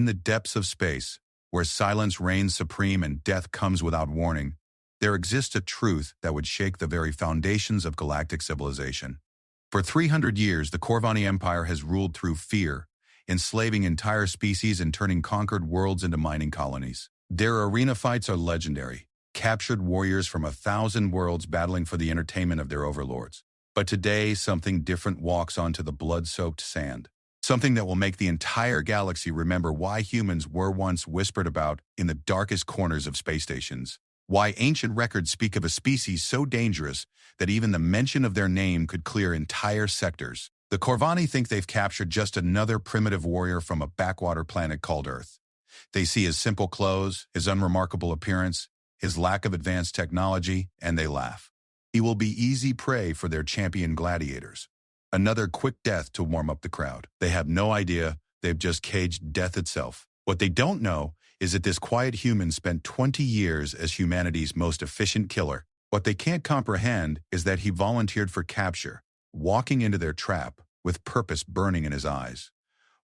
In the depths of space, where silence reigns supreme and death comes without warning, there exists a truth that would shake the very foundations of galactic civilization. For 300 years, the Corvani Empire has ruled through fear, enslaving entire species and turning conquered worlds into mining colonies. Their arena fights are legendary, captured warriors from 1,000 worlds battling for the entertainment of their overlords. But today, something different walks onto the blood-soaked sand. Something that will make the entire galaxy remember why humans were once whispered about in the darkest corners of space stations. Why ancient records speak of a species so dangerous that even the mention of their name could clear entire sectors. The Corvani think they've captured just another primitive warrior from a backwater planet called Earth. They see his simple clothes, his unremarkable appearance, his lack of advanced technology, and they laugh. He will be easy prey for their champion gladiators. Another quick death to warm up the crowd. They have no idea they've just caged death itself. What they don't know is that this quiet human spent 20 years as humanity's most efficient killer. What they can't comprehend is that he volunteered for capture, walking into their trap with purpose burning in his eyes.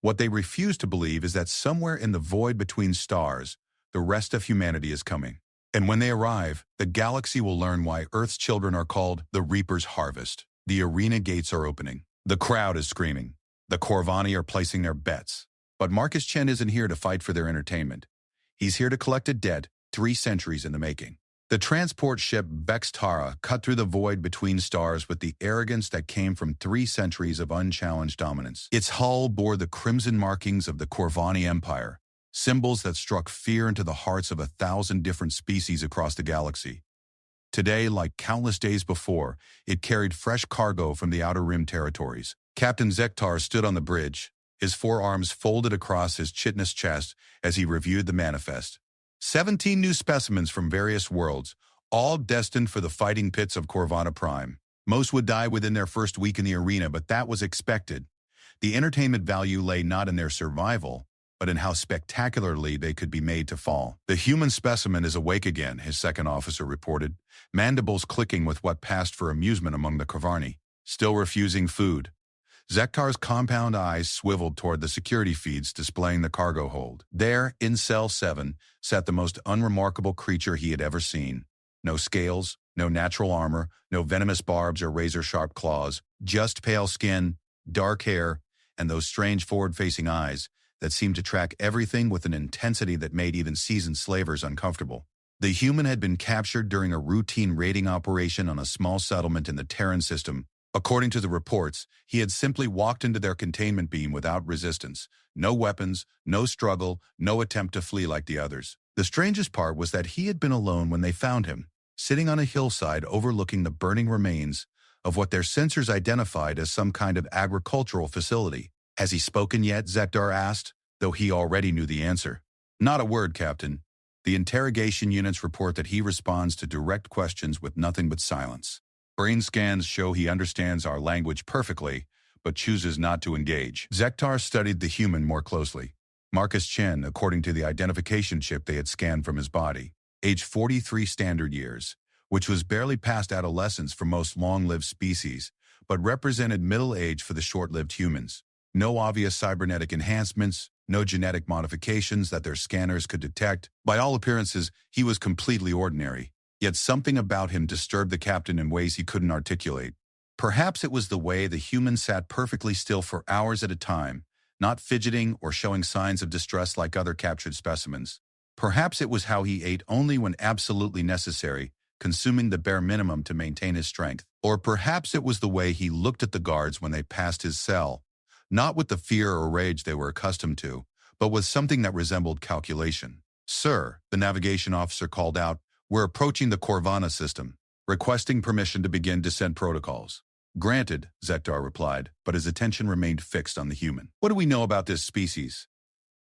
What they refuse to believe is that somewhere in the void between stars, the rest of humanity is coming. And when they arrive, the galaxy will learn why Earth's children are called the Reaper's Harvest. The arena gates are opening. The crowd is screaming. The Corvani are placing their bets. But Marcus Chen isn't here to fight for their entertainment. He's here to collect a debt 3 centuries in the making. The transport ship Vextara cut through the void between stars with the arrogance that came from 3 centuries of unchallenged dominance. Its hull bore the crimson markings of the Corvani Empire, symbols that struck fear into the hearts of 1,000 different species across the galaxy. Today, like countless days before, it carried fresh cargo from the Outer Rim territories. Captain Zektar stood on the bridge, his forearms folded across his chitinous chest as he reviewed the manifest. 17 new specimens from various worlds, all destined for the fighting pits of Corvana Prime. Most would die within their first week in the arena, but that was expected. The entertainment value lay not in their survival, but in how spectacularly they could be made to fall. The human specimen is awake again, his second officer reported, mandibles clicking with what passed for amusement among the Corvani. Still refusing food. Zektar's compound eyes swiveled toward the security feeds displaying the cargo hold. There, in Cell 7, sat the most unremarkable creature he had ever seen. No scales, no natural armor, no venomous barbs or razor-sharp claws, just pale skin, dark hair, and those strange forward-facing eyes that seemed to track everything with an intensity that made even seasoned slavers uncomfortable. The human had been captured during a routine raiding operation on a small settlement in the Terran system. According to the reports, he had simply walked into their containment beam without resistance. No weapons, no struggle, no attempt to flee like the others. The strangest part was that he had been alone when they found him, sitting on a hillside overlooking the burning remains of what their sensors identified as some kind of agricultural facility. "Has he spoken yet?" Zektar asked, though he already knew the answer. "Not a word, Captain. The interrogation units report that he responds to direct questions with nothing but silence. Brain scans show he understands our language perfectly, but chooses not to engage." Zektar studied the human more closely. Marcus Chen, according to the identification chip they had scanned from his body, aged 43 standard years, which was barely past adolescence for most long-lived species, but represented middle age for the short-lived humans. No obvious cybernetic enhancements, no genetic modifications that their scanners could detect. By all appearances, he was completely ordinary. Yet something about him disturbed the captain in ways he couldn't articulate. Perhaps it was the way the human sat perfectly still for hours at a time, not fidgeting or showing signs of distress like other captured specimens. Perhaps it was how he ate only when absolutely necessary, consuming the bare minimum to maintain his strength. Or perhaps it was the way he looked at the guards when they passed his cell, not with the fear or rage they were accustomed to, but with something that resembled calculation. "Sir," the navigation officer called out, "we're approaching the Corvana system, requesting permission to begin descent protocols." "Granted," Zektar replied, but his attention remained fixed on the human. "What do we know about this species?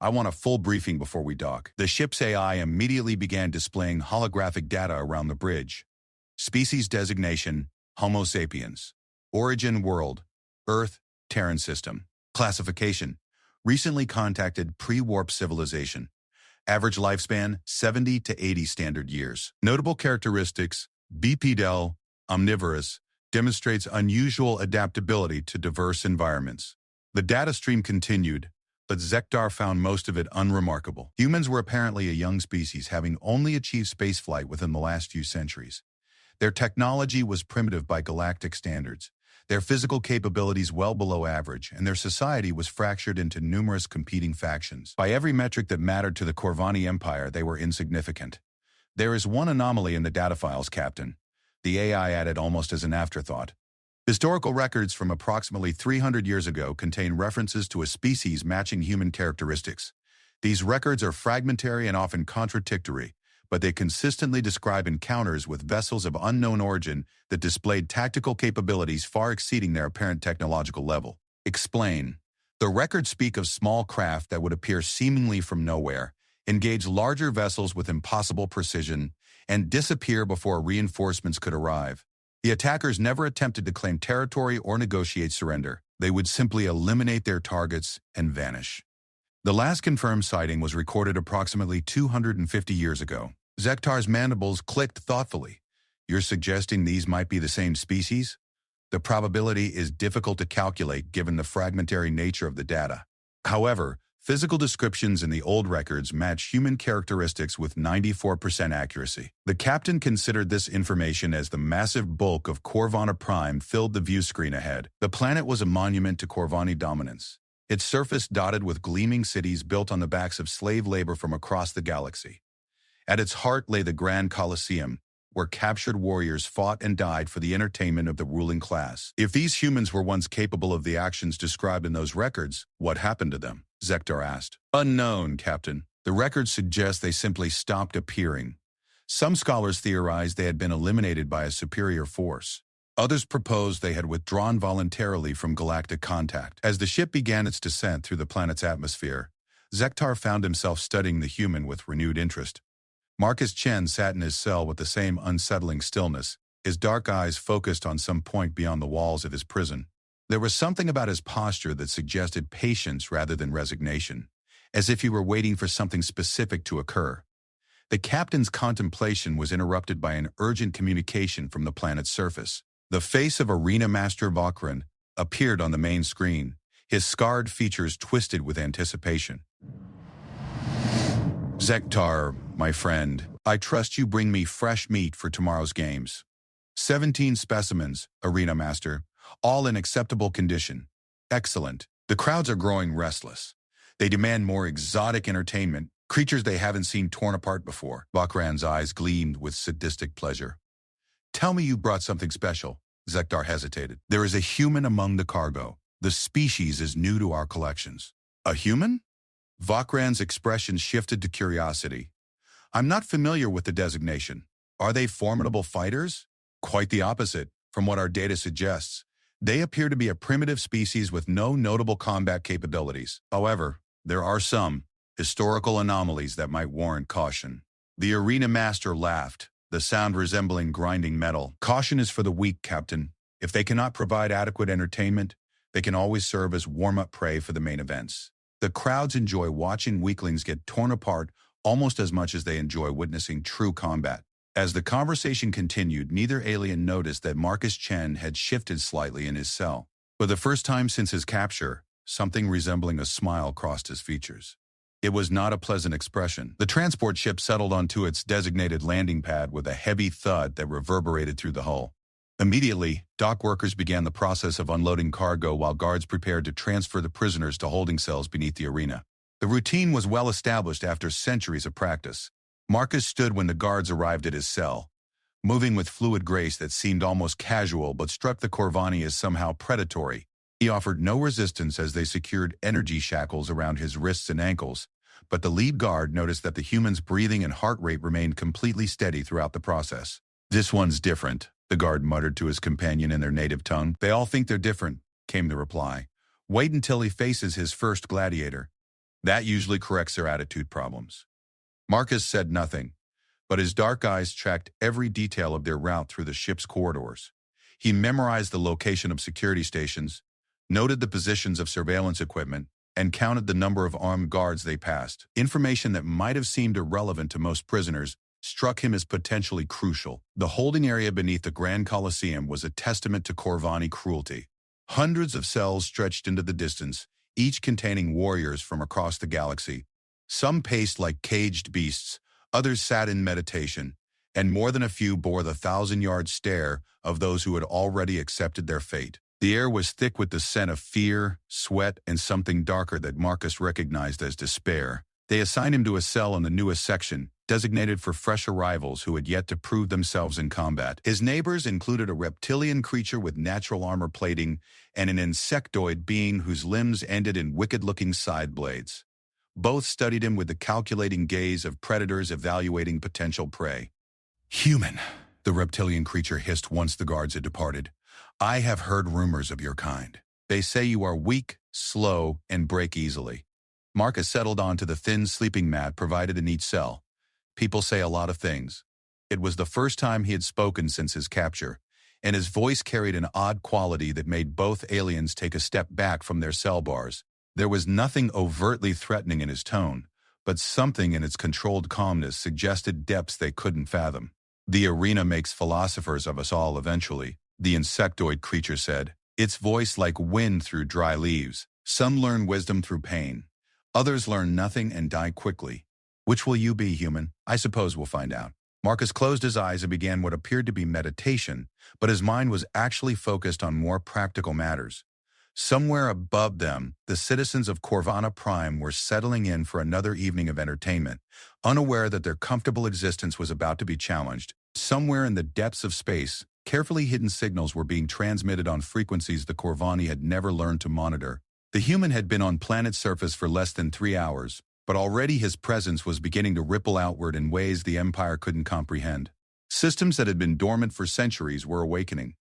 I want a full briefing before we dock." The ship's AI immediately began displaying holographic data around the bridge. Species designation, Homo sapiens. Origin world, Earth, Terran system. Classification, recently contacted pre-warp civilization. Average lifespan, 70 to 80 standard years. Notable characteristics, bipedal, omnivorous, demonstrates unusual adaptability to diverse environments. The data stream continued, but Zektar found most of it unremarkable. Humans were apparently a young species, having only achieved spaceflight within the last few centuries. Their technology was primitive by galactic standards, their physical capabilities well below average, and their society was fractured into numerous competing factions. By every metric that mattered to the Corvani Empire, they were insignificant. There is one anomaly in the data files, Captain. The AI added almost as an afterthought. Historical records from approximately 300 years ago contain references to a species matching human characteristics. These records are fragmentary and often contradictory, but they consistently describe encounters with vessels of unknown origin that displayed tactical capabilities far exceeding their apparent technological level. Explain. The records speak of small craft that would appear seemingly from nowhere, engage larger vessels with impossible precision, and disappear before reinforcements could arrive. The attackers never attempted to claim territory or negotiate surrender. They would simply eliminate their targets and vanish. The last confirmed sighting was recorded approximately 250 years ago. Zektar's mandibles clicked thoughtfully. You're suggesting these might be the same species? The probability is difficult to calculate given the fragmentary nature of the data. However, physical descriptions in the old records match human characteristics with 94% accuracy. The captain considered this information as the massive bulk of Corvana Prime filled the view screen ahead. The planet was a monument to Corvani dominance, its surface dotted with gleaming cities built on the backs of slave labor from across the galaxy. At its heart lay the Grand Colosseum, where captured warriors fought and died for the entertainment of the ruling class. If these humans were once capable of the actions described in those records, what happened to them? Zektar asked. Unknown, Captain. The records suggest they simply stopped appearing. Some scholars theorized they had been eliminated by a superior force. Others proposed they had withdrawn voluntarily from galactic contact. As the ship began its descent through the planet's atmosphere, Zektar found himself studying the human with renewed interest. Marcus Chen sat in his cell with the same unsettling stillness, his dark eyes focused on some point beyond the walls of his prison. There was something about his posture that suggested patience rather than resignation, as if he were waiting for something specific to occur. The captain's contemplation was interrupted by an urgent communication from the planet's surface. The face of Arena Master Vakran appeared on the main screen, his scarred features twisted with anticipation. Zektar, my friend, I trust you bring me fresh meat for tomorrow's games. 17 specimens, Arena Master, all in acceptable condition. Excellent. The crowds are growing restless. They demand more exotic entertainment, creatures they haven't seen torn apart before. Vakran's eyes gleamed with sadistic pleasure. Tell me you brought something special. Zektar hesitated. There is a human among the cargo. The species is new to our collections. A human? Vakran's expression shifted to curiosity. I'm not familiar with the designation. Are they formidable fighters? Quite the opposite, from what our data suggests. They appear to be a primitive species with no notable combat capabilities. However, there are some historical anomalies that might warrant caution. The Arena Master laughed, the sound resembling grinding metal. Caution is for the weak, Captain. If they cannot provide adequate entertainment, they can always serve as warm-up prey for the main events. The crowds enjoy watching weaklings get torn apart almost as much as they enjoy witnessing true combat. As the conversation continued, neither alien noticed that Marcus Chen had shifted slightly in his cell. For the first time since his capture, something resembling a smile crossed his features. It was not a pleasant expression. The transport ship settled onto its designated landing pad with a heavy thud that reverberated through the hull. Immediately, dock workers began the process of unloading cargo while guards prepared to transfer the prisoners to holding cells beneath the arena. The routine was well established after centuries of practice. Marcus stood when the guards arrived at his cell, moving with fluid grace that seemed almost casual but struck the Corvani as somehow predatory. He offered no resistance as they secured energy shackles around his wrists and ankles, but the lead guard noticed that the human's breathing and heart rate remained completely steady throughout the process. This one's different, the guard muttered to his companion in their native tongue. They all think they're different, came the reply. Wait until he faces his first gladiator. That usually corrects their attitude problems. Marcus said nothing, but his dark eyes tracked every detail of their route through the ship's corridors. He memorized the location of security stations, noted the positions of surveillance equipment, and counted the number of armed guards they passed. Information that might have seemed irrelevant to most prisoners struck him as potentially crucial. The holding area beneath the Grand Colosseum was a testament to Corvani cruelty. Hundreds of cells stretched into the distance, each containing warriors from across the galaxy. Some paced like caged beasts, others sat in meditation, and more than a few bore the 1,000-yard stare of those who had already accepted their fate. The air was thick with the scent of fear, sweat, and something darker that Marcus recognized as despair. They assigned him to a cell in the newest section, designated for fresh arrivals who had yet to prove themselves in combat. His neighbors included a reptilian creature with natural armor plating and an insectoid being whose limbs ended in wicked-looking side blades. Both studied him with the calculating gaze of predators evaluating potential prey. "Human," the reptilian creature hissed once the guards had departed. "I have heard rumors of your kind. They say you are weak, slow, and break easily." Marcus settled onto the thin sleeping mat provided in each cell. People say a lot of things. It was the first time he had spoken since his capture, and his voice carried an odd quality that made both aliens take a step back from their cell bars. There was nothing overtly threatening in his tone, but something in its controlled calmness suggested depths they couldn't fathom. "The arena makes philosophers of us all eventually," the insectoid creature said, its voice like wind through dry leaves. "Some learn wisdom through pain. Others learn nothing and die quickly. Which will you be, human? I suppose we'll find out." Marcus closed his eyes and began what appeared to be meditation, but his mind was actually focused on more practical matters. Somewhere above them, the citizens of Corvana Prime were settling in for another evening of entertainment, unaware that their comfortable existence was about to be challenged. Somewhere in the depths of space, carefully hidden signals were being transmitted on frequencies the Corvani had never learned to monitor. The human had been on planet's surface for less than 3 hours, but already his presence was beginning to ripple outward in ways the Empire couldn't comprehend. Systems that had been dormant for centuries were awakening.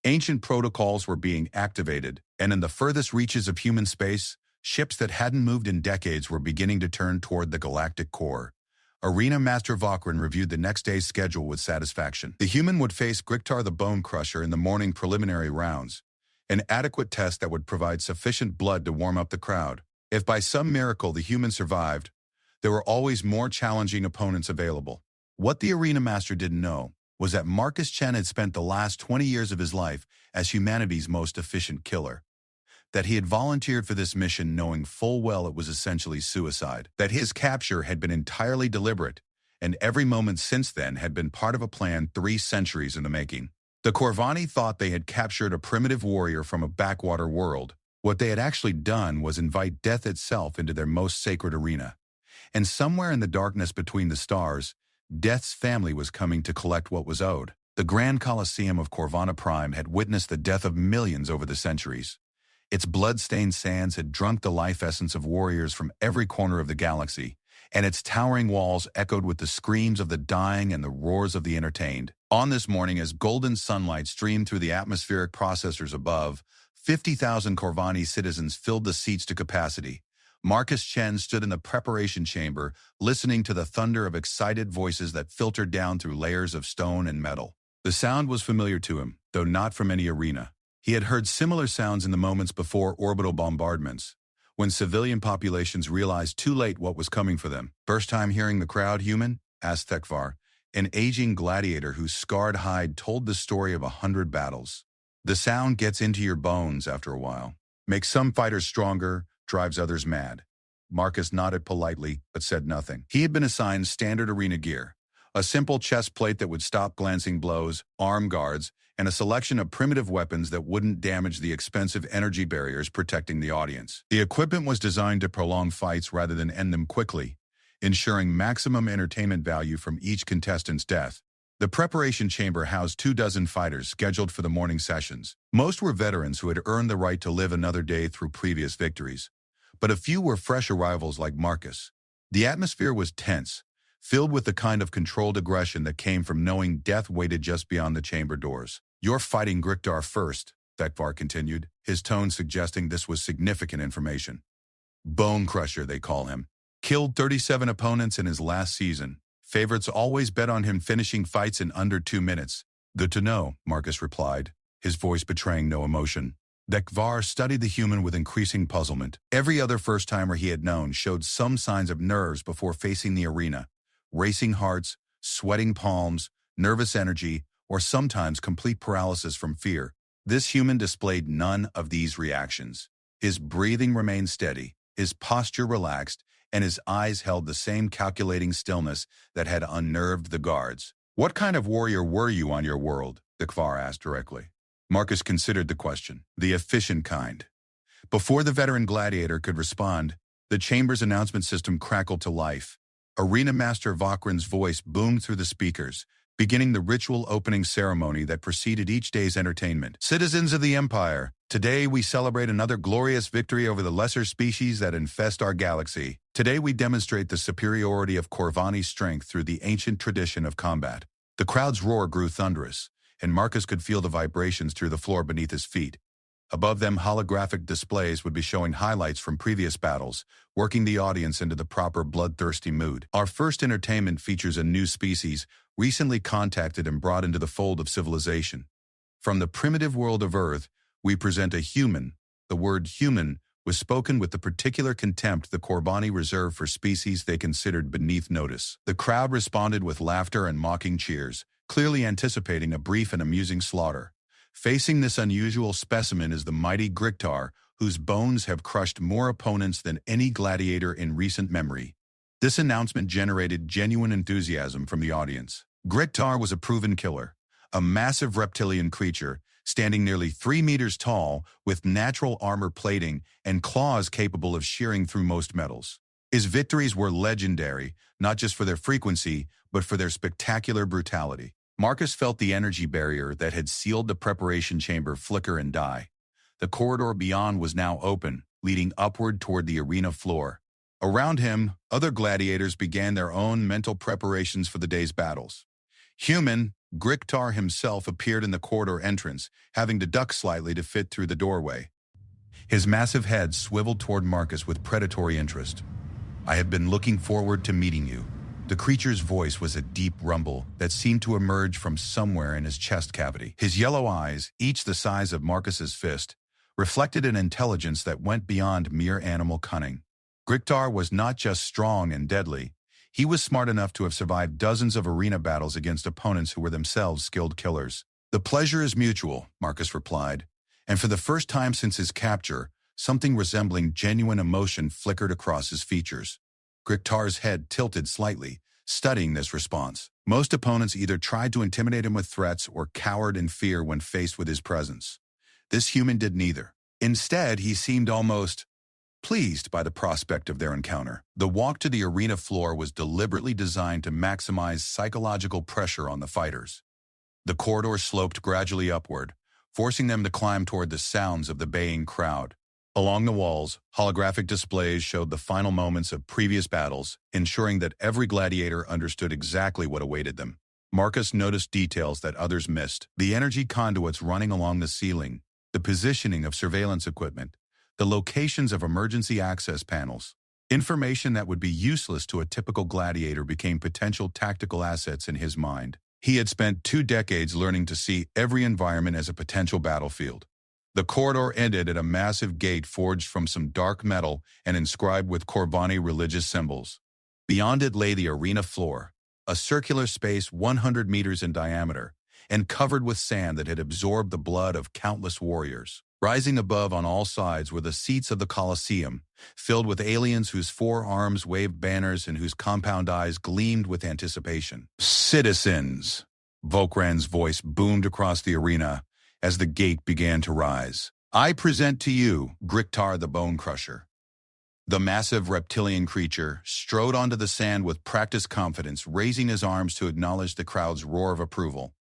Ancient protocols were being activated, and in the furthest reaches of human space, ships that hadn't moved in decades were beginning to turn toward the galactic core. Arena Master Vokran reviewed the next day's schedule with satisfaction. The human would face Griktar the Bone Crusher in the morning preliminary rounds, an adequate test that would provide sufficient blood to warm up the crowd. If by some miracle the human survived, there were always more challenging opponents available. What the Arena Master didn't know was that Marcus Chen had spent the last 20 years of his life as humanity's most efficient killer. That he had volunteered for this mission knowing full well it was essentially suicide. That his capture had been entirely deliberate, and every moment since then had been part of a plan 3 centuries in the making. The Corvani thought they had captured a primitive warrior from a backwater world. What they had actually done was invite death itself into their most sacred arena. And somewhere in the darkness between the stars, Death's family was coming to collect what was owed. The Grand Colosseum of Corvana Prime had witnessed the death of millions over the centuries. Its blood-stained sands had drunk the life essence of warriors from every corner of the galaxy, and its towering walls echoed with the screams of the dying and the roars of the entertained. On this morning, as golden sunlight streamed through the atmospheric processors above, 50,000 Corvani citizens filled the seats to capacity. Marcus Chen stood in the preparation chamber, listening to the thunder of excited voices that filtered down through layers of stone and metal. The sound was familiar to him, though not from any arena. He had heard similar sounds in the moments before orbital bombardments, when civilian populations realized too late what was coming for them. "First time hearing the crowd, human?" asked Thekvar, an aging gladiator whose scarred hide told the story of 100 battles. "The sound gets into your bones after a while. Makes some fighters stronger, drives others mad." Marcus nodded politely, but said nothing. He had been assigned standard arena gear, a simple chest plate that would stop glancing blows, arm guards, and a selection of primitive weapons that wouldn't damage the expensive energy barriers protecting the audience. The equipment was designed to prolong fights rather than end them quickly, ensuring maximum entertainment value from each contestant's death. The preparation chamber housed 24 fighters scheduled for the morning sessions. Most were veterans who had earned the right to live another day through previous victories, but a few were fresh arrivals like Marcus. The atmosphere was tense, filled with the kind of controlled aggression that came from knowing death waited just beyond the chamber doors. "You're fighting Griktar first," Thekvar continued, his tone suggesting this was significant information. "Bone Crusher, they call him. Killed 37 opponents in his last season. Favorites always bet on him finishing fights in under 2 minutes." "Good to know," Marcus replied, his voice betraying no emotion. Thekvar studied the human with increasing puzzlement. Every other first-timer he had known showed some signs of nerves before facing the arena. Racing hearts, sweating palms, nervous energy, or sometimes complete paralysis from fear. This human displayed none of these reactions. His breathing remained steady, his posture relaxed, and his eyes held the same calculating stillness that had unnerved the guards. "What kind of warrior were you on your world?" the Kvar asked directly. Marcus considered the question. "The efficient kind." Before the veteran gladiator could respond, the chamber's announcement system crackled to life. Arena Master Vokran's voice boomed through the speakers, beginning the ritual opening ceremony that preceded each day's entertainment. "Citizens of the Empire, today we celebrate another glorious victory over the lesser species that infest our galaxy. Today we demonstrate the superiority of Corvani's strength through the ancient tradition of combat." The crowd's roar grew thunderous, and Marcus could feel the vibrations through the floor beneath his feet. Above them, holographic displays would be showing highlights from previous battles, working the audience into the proper bloodthirsty mood. "Our first entertainment features a new species, recently contacted and brought into the fold of civilization. From the primitive world of Earth, we present a human." The word human was spoken with the particular contempt the Corvani reserved for species they considered beneath notice. The crowd responded with laughter and mocking cheers, clearly anticipating a brief and amusing slaughter. Facing this unusual specimen is the mighty Griktar, whose bones have crushed more opponents than any gladiator in recent memory. This announcement generated genuine enthusiasm from the audience. Griktar was a proven killer, a massive reptilian creature, standing nearly 3 meters tall, with natural armor plating and claws capable of shearing through most metals. His victories were legendary, not just for their frequency, but for their spectacular brutality. Marcus felt the energy barrier that had sealed the preparation chamber flicker and die. The corridor beyond was now open, leading upward toward the arena floor. Around him, other gladiators began their own mental preparations for the day's battles. Human, Griktar himself appeared in the corridor entrance, having to duck slightly to fit through the doorway. His massive head swiveled toward Marcus with predatory interest. "I have been looking forward to meeting you." The creature's voice was a deep rumble that seemed to emerge from somewhere in his chest cavity. His yellow eyes, each the size of Marcus's fist, reflected an intelligence that went beyond mere animal cunning. Griktar was not just strong and deadly. He was smart enough to have survived dozens of arena battles against opponents who were themselves skilled killers. "The pleasure is mutual," Marcus replied, and for the first time since his capture, something resembling genuine emotion flickered across his features. Griktar's head tilted slightly, studying this response. Most opponents either tried to intimidate him with threats or cowered in fear when faced with his presence. This human did neither. Instead, he seemed almost pleased by the prospect of their encounter. The walk to the arena floor was deliberately designed to maximize psychological pressure on the fighters. The corridor sloped gradually upward, forcing them to climb toward the sounds of the baying crowd. Along the walls, holographic displays showed the final moments of previous battles, ensuring that every gladiator understood exactly what awaited them. Marcus noticed details that others missed: the energy conduits running along the ceiling, the positioning of surveillance equipment, the locations of emergency access panels. Information that would be useless to a typical gladiator became potential tactical assets in his mind. He had spent 2 decades learning to see every environment as a potential battlefield. The corridor ended at a massive gate forged from some dark metal and inscribed with Corvani religious symbols. Beyond it lay the arena floor, a circular space 100 meters in diameter, and covered with sand that had absorbed the blood of countless warriors. Rising above on all sides were the seats of the Colosseum, filled with aliens whose forearms waved banners and whose compound eyes gleamed with anticipation. "Citizens!" Vokran's voice boomed across the arena as the gate began to rise. "I present to you Griktar the Bone Crusher." The massive reptilian creature strode onto the sand with practiced confidence, raising his arms to acknowledge the crowd's roar of approval.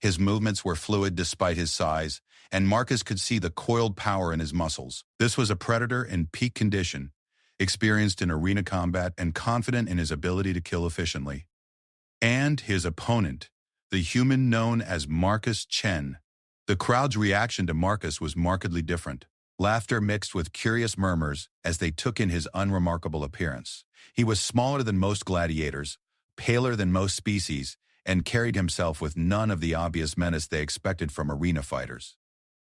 His movements were fluid despite his size, and Marcus could see the coiled power in his muscles. This was a predator in peak condition, experienced in arena combat and confident in his ability to kill efficiently. And his opponent, the human known as Marcus Chen. The crowd's reaction to Marcus was markedly different. Laughter mixed with curious murmurs as they took in his unremarkable appearance. He was smaller than most gladiators, paler than most species, and carried himself with none of the obvious menace they expected from arena fighters.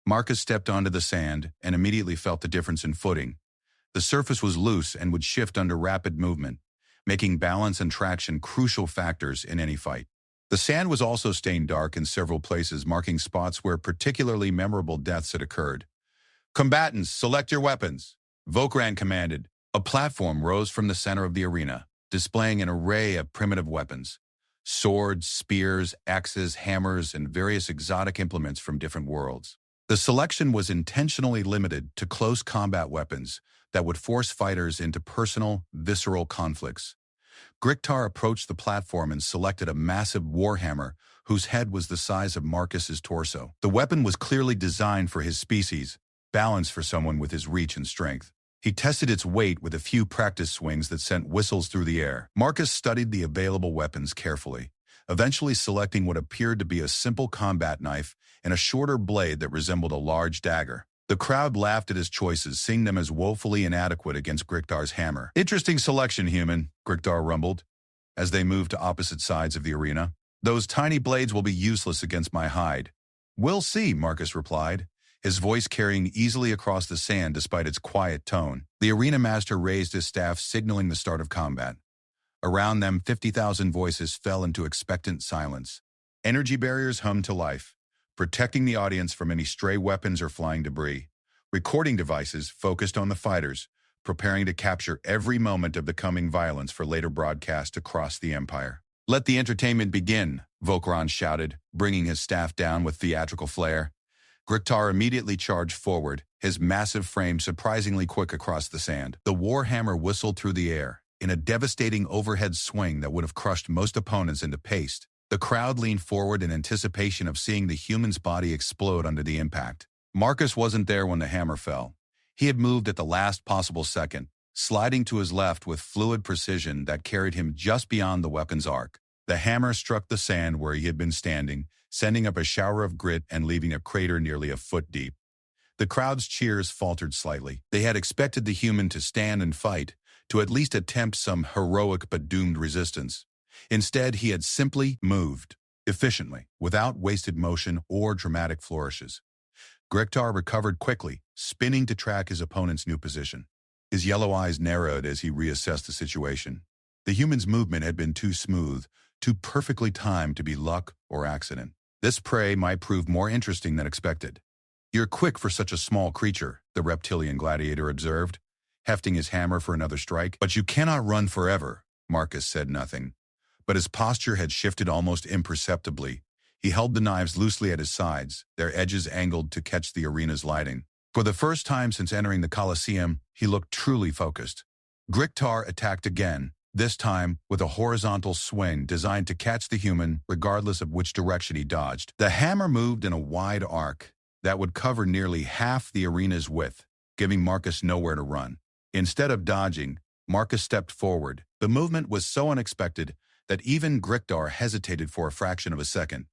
Marcus stepped onto the sand and immediately felt the difference in footing. The surface was loose and would shift under rapid movement, making balance and traction crucial factors in any fight. The sand was also stained dark in several places, marking spots where particularly memorable deaths had occurred. Combatants, select your weapons, Vokran commanded. A platform rose from the center of the arena, displaying an array of primitive weapons. Swords, spears, axes, hammers, and various exotic implements from different worlds. The selection was intentionally limited to close combat weapons that would force fighters into personal, visceral conflicts. Griktar approached the platform and selected a massive warhammer whose head was the size of Marcus's torso. The weapon was clearly designed for his species, balanced for someone with his reach and strength. He tested its weight with a few practice swings that sent whistles through the air. Marcus studied the available weapons carefully, eventually selecting what appeared to be a simple combat knife and a shorter blade that resembled a large dagger. The crowd laughed at his choices, seeing them as woefully inadequate against Griktar's hammer. "Interesting selection, human," Griktar rumbled, as they moved to opposite sides of the arena. "Those tiny blades will be useless against my hide." "We'll see," Marcus replied, his voice carrying easily across the sand despite its quiet tone. The arena master raised his staff, signaling the start of combat. Around them, 50,000 voices fell into expectant silence. Energy barriers hummed to life, protecting the audience from any stray weapons or flying debris. Recording devices focused on the fighters, preparing to capture every moment of the coming violence for later broadcast across the Empire. "Let the entertainment begin," Vokran shouted, bringing his staff down with theatrical flair. Griktar immediately charged forward, his massive frame surprisingly quick across the sand. The warhammer whistled through the air, in a devastating overhead swing that would have crushed most opponents into paste. The crowd leaned forward in anticipation of seeing the human's body explode under the impact. Marcus wasn't there when the hammer fell. He had moved at the last possible second, sliding to his left with fluid precision that carried him just beyond the weapon's arc. The hammer struck the sand where he had been standing, sending up a shower of grit and leaving a crater nearly a foot deep. The crowd's cheers faltered slightly. They had expected the human to stand and fight, to at least attempt some heroic but doomed resistance. Instead, he had simply moved, efficiently, without wasted motion or dramatic flourishes. Griktar recovered quickly, spinning to track his opponent's new position. His yellow eyes narrowed as he reassessed the situation. The human's movement had been too smooth, too perfectly timed to be luck or accident. This prey might prove more interesting than expected. "You're quick for such a small creature," the reptilian gladiator observed, hefting his hammer for another strike. "But you cannot run forever." Marcus said nothing, but his posture had shifted almost imperceptibly. He held the knives loosely at his sides, their edges angled to catch the arena's lighting. For the first time since entering the Colosseum, he looked truly focused. Griktar attacked again, this time with a horizontal swing designed to catch the human regardless of which direction he dodged. The hammer moved in a wide arc that would cover nearly half the arena's width, giving Marcus nowhere to run. Instead of dodging, Marcus stepped forward. The movement was so unexpected that even Griktar hesitated for a fraction of a second.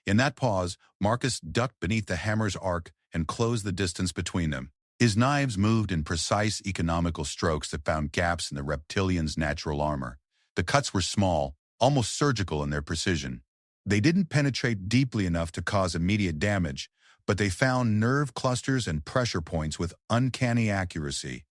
In that pause, Marcus ducked beneath the hammer's arc and closed the distance between them. His knives moved in precise, economical strokes that found gaps in the reptilian's natural armor. The cuts were small, almost surgical in their precision. They didn't penetrate deeply enough to cause immediate damage, but they found nerve clusters and pressure points with uncanny accuracy.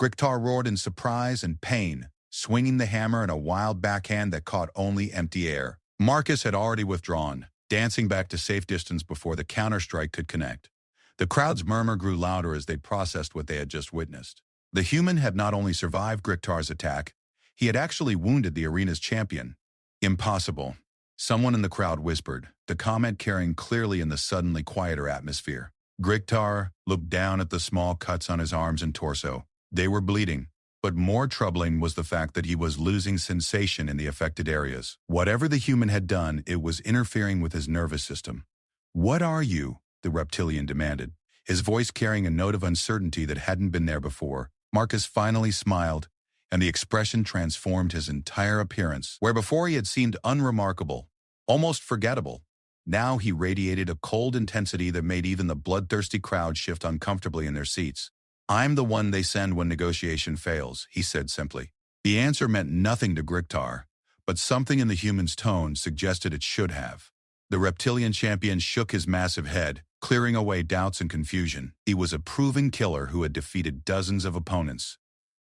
Griktar roared in surprise and pain, swinging the hammer in a wild backhand that caught only empty air. Marcus had already withdrawn, dancing back to safe distance before the counterstrike could connect. The crowd's murmur grew louder as they processed what they had just witnessed. The human had not only survived Griktar's attack, he had actually wounded the arena's champion. "Impossible," someone in the crowd whispered, the comment carrying clearly in the suddenly quieter atmosphere. Griktar looked down at the small cuts on his arms and torso. They were bleeding, but more troubling was the fact that he was losing sensation in the affected areas. Whatever the human had done, it was interfering with his nervous system. "What are you?" the reptilian demanded, his voice carrying a note of uncertainty that hadn't been there before. Marcus finally smiled, and the expression transformed his entire appearance. Where before he had seemed unremarkable, almost forgettable, now he radiated a cold intensity that made even the bloodthirsty crowd shift uncomfortably in their seats. "I'm the one they send when negotiation fails," he said simply. The answer meant nothing to Griktar, but something in the human's tone suggested it should have. The reptilian champion shook his massive head, clearing away doubts and confusion. He was a proven killer who had defeated dozens of opponents.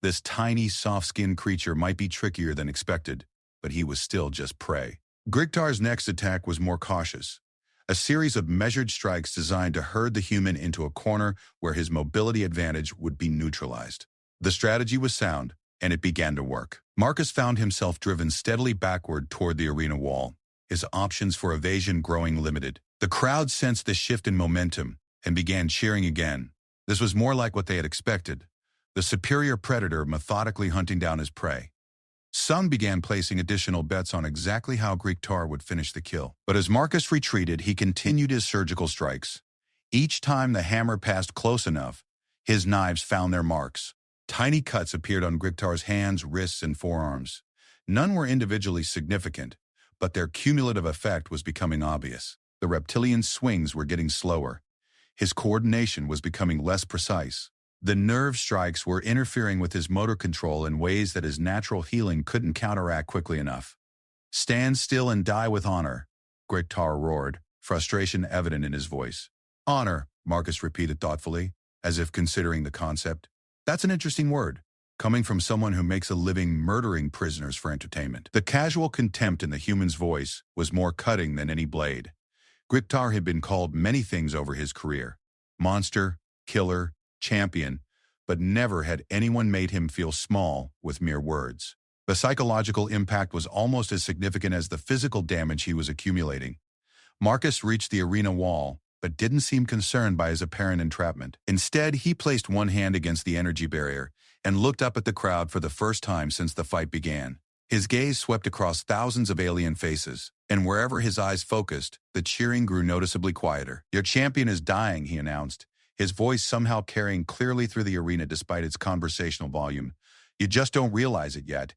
This tiny, soft-skinned creature might be trickier than expected, but he was still just prey. Griktar's next attack was more cautious. a series of measured strikes designed to herd the human into a corner where his mobility advantage would be neutralized. The strategy was sound, and it began to work. Marcus found himself driven steadily backward toward the arena wall, his options for evasion growing limited. The crowd sensed the shift in momentum and began cheering again. This was more like what they had expected, the superior predator methodically hunting down his prey. Some began placing additional bets on exactly how Griktar would finish the kill. But as Marcus retreated, he continued his surgical strikes. Each time the hammer passed close enough, his knives found their marks. Tiny cuts appeared on Griktar's hands, wrists, and forearms. None were individually significant, but their cumulative effect was becoming obvious. The reptilian's swings were getting slower. His coordination was becoming less precise. The nerve strikes were interfering with his motor control in ways that his natural healing couldn't counteract quickly enough. "Stand still and die with honor," Griktar roared, frustration evident in his voice. "Honor," Marcus repeated thoughtfully, as if considering the concept. "That's an interesting word, coming from someone who makes a living murdering prisoners for entertainment." The casual contempt in the human's voice was more cutting than any blade. Griktar had been called many things over his career: monster, killer, champion, but never had anyone made him feel small with mere words. The psychological impact was almost as significant as the physical damage he was accumulating. Marcus reached the arena wall, but didn't seem concerned by his apparent entrapment. Instead, he placed one hand against the energy barrier and looked up at the crowd for the first time since the fight began. His gaze swept across thousands of alien faces, and wherever his eyes focused, the cheering grew noticeably quieter. "Your champion is dying," he announced, his voice somehow carrying clearly through the arena despite its conversational volume. "You just don't realize it yet."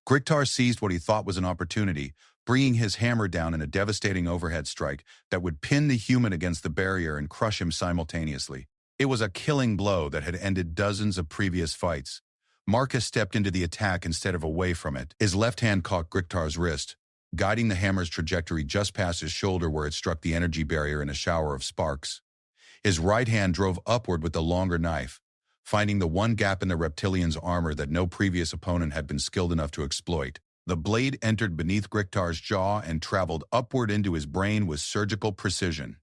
Griktar seized what he thought was an opportunity, bringing his hammer down in a devastating overhead strike that would pin the human against the barrier and crush him simultaneously. It was a killing blow that had ended dozens of previous fights. Marcus stepped into the attack instead of away from it. His left hand caught Griktar's wrist, guiding the hammer's trajectory just past his shoulder where it struck the energy barrier in a shower of sparks. His right hand drove upward with the longer knife, finding the one gap in the reptilian's armor that no previous opponent had been skilled enough to exploit. The blade entered beneath Griktar's jaw and traveled upward into his brain with surgical precision.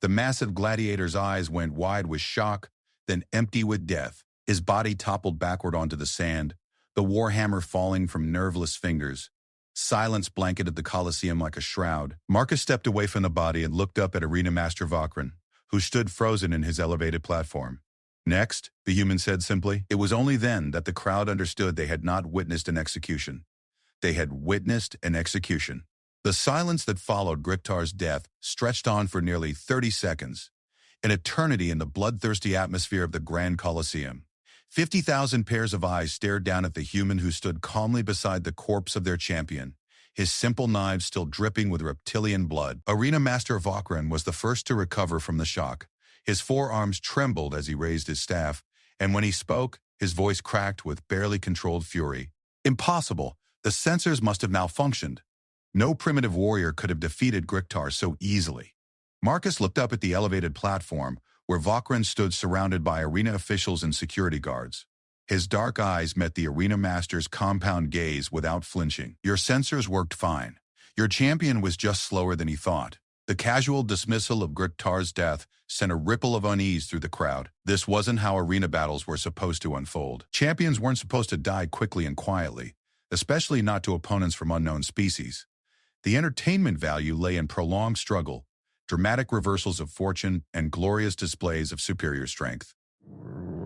The massive gladiator's eyes went wide with shock, then empty with death. His body toppled backward onto the sand, the warhammer falling from nerveless fingers. Silence blanketed the Colosseum like a shroud. Marcus stepped away from the body and looked up at Arena Master Vakran, who stood frozen in his elevated platform. "Next," the human said simply. It was only then that the crowd understood they had not witnessed an execution. They had witnessed an execution. The silence that followed Griktar's death stretched on for nearly 30 seconds, an eternity in the bloodthirsty atmosphere of the Grand Colosseum. 50,000 pairs of eyes stared down at the human who stood calmly beside the corpse of their champion, his simple knives still dripping with reptilian blood. Arena Master Vakran was the first to recover from the shock. His forearms trembled as he raised his staff, and when he spoke, his voice cracked with barely controlled fury. "Impossible! The sensors must have malfunctioned. No primitive warrior could have defeated Griktar so easily." Marcus looked up at the elevated platform, where Vakran stood surrounded by arena officials and security guards. His dark eyes met the arena master's compound gaze without flinching. "Your sensors worked fine. Your champion was just slower than he thought." The casual dismissal of Griktar's death sent a ripple of unease through the crowd. This wasn't how arena battles were supposed to unfold. Champions weren't supposed to die quickly and quietly, especially not to opponents from unknown species. The entertainment value lay in prolonged struggle, dramatic reversals of fortune, and glorious displays of superior strength.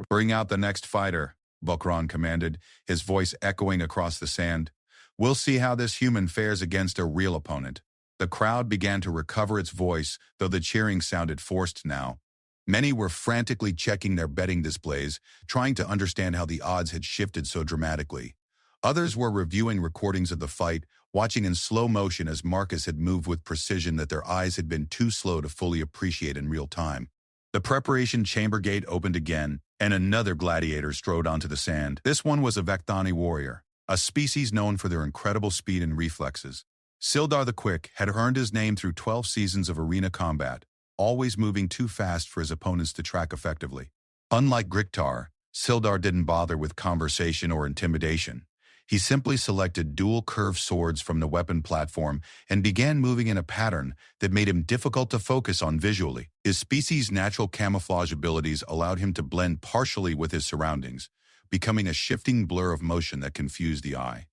"Bring out the next fighter," Vakran commanded, his voice echoing across the sand. "We'll see how this human fares against a real opponent." The crowd began to recover its voice, though the cheering sounded forced now. Many were frantically checking their betting displays, trying to understand how the odds had shifted so dramatically. Others were reviewing recordings of the fight, watching in slow motion as Marcus had moved with precision that their eyes had been too slow to fully appreciate in real time. The preparation chamber gate opened again, and another gladiator strode onto the sand. This one was a Vectani warrior, a species known for their incredible speed and reflexes. Sildar the Quick had earned his name through 12 seasons of arena combat, always moving too fast for his opponents to track effectively. Unlike Griktar, Sildar didn't bother with conversation or intimidation. He simply selected dual curved swords from the weapon platform and began moving in a pattern that made him difficult to focus on visually. His species' natural camouflage abilities allowed him to blend partially with his surroundings, becoming a shifting blur of motion that confused the eye.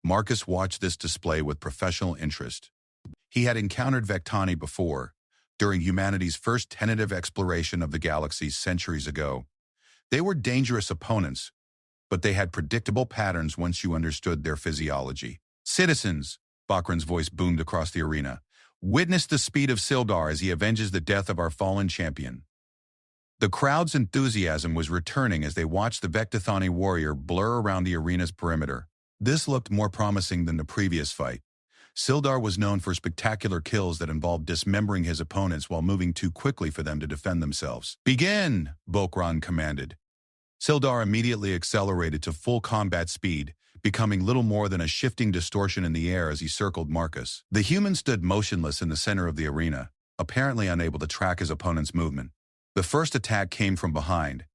Marcus watched this display with professional interest. He had encountered Vectani before, during humanity's first tentative exploration of the galaxy centuries ago. They were dangerous opponents, but they had predictable patterns once you understood their physiology. "Citizens," Bakran's voice boomed across the arena, "witness the speed of Sildar as he avenges the death of our fallen champion." The crowd's enthusiasm was returning as they watched the Vectathani warrior blur around the arena's perimeter. This looked more promising than the previous fight. Sildar was known for spectacular kills that involved dismembering his opponents while moving too quickly for them to defend themselves. "Begin!" Bakran commanded. Sildar immediately accelerated to full combat speed, becoming little more than a shifting distortion in the air as he circled Marcus. The human stood motionless in the center of the arena, apparently unable to track his opponent's movement. The first attack came from behind,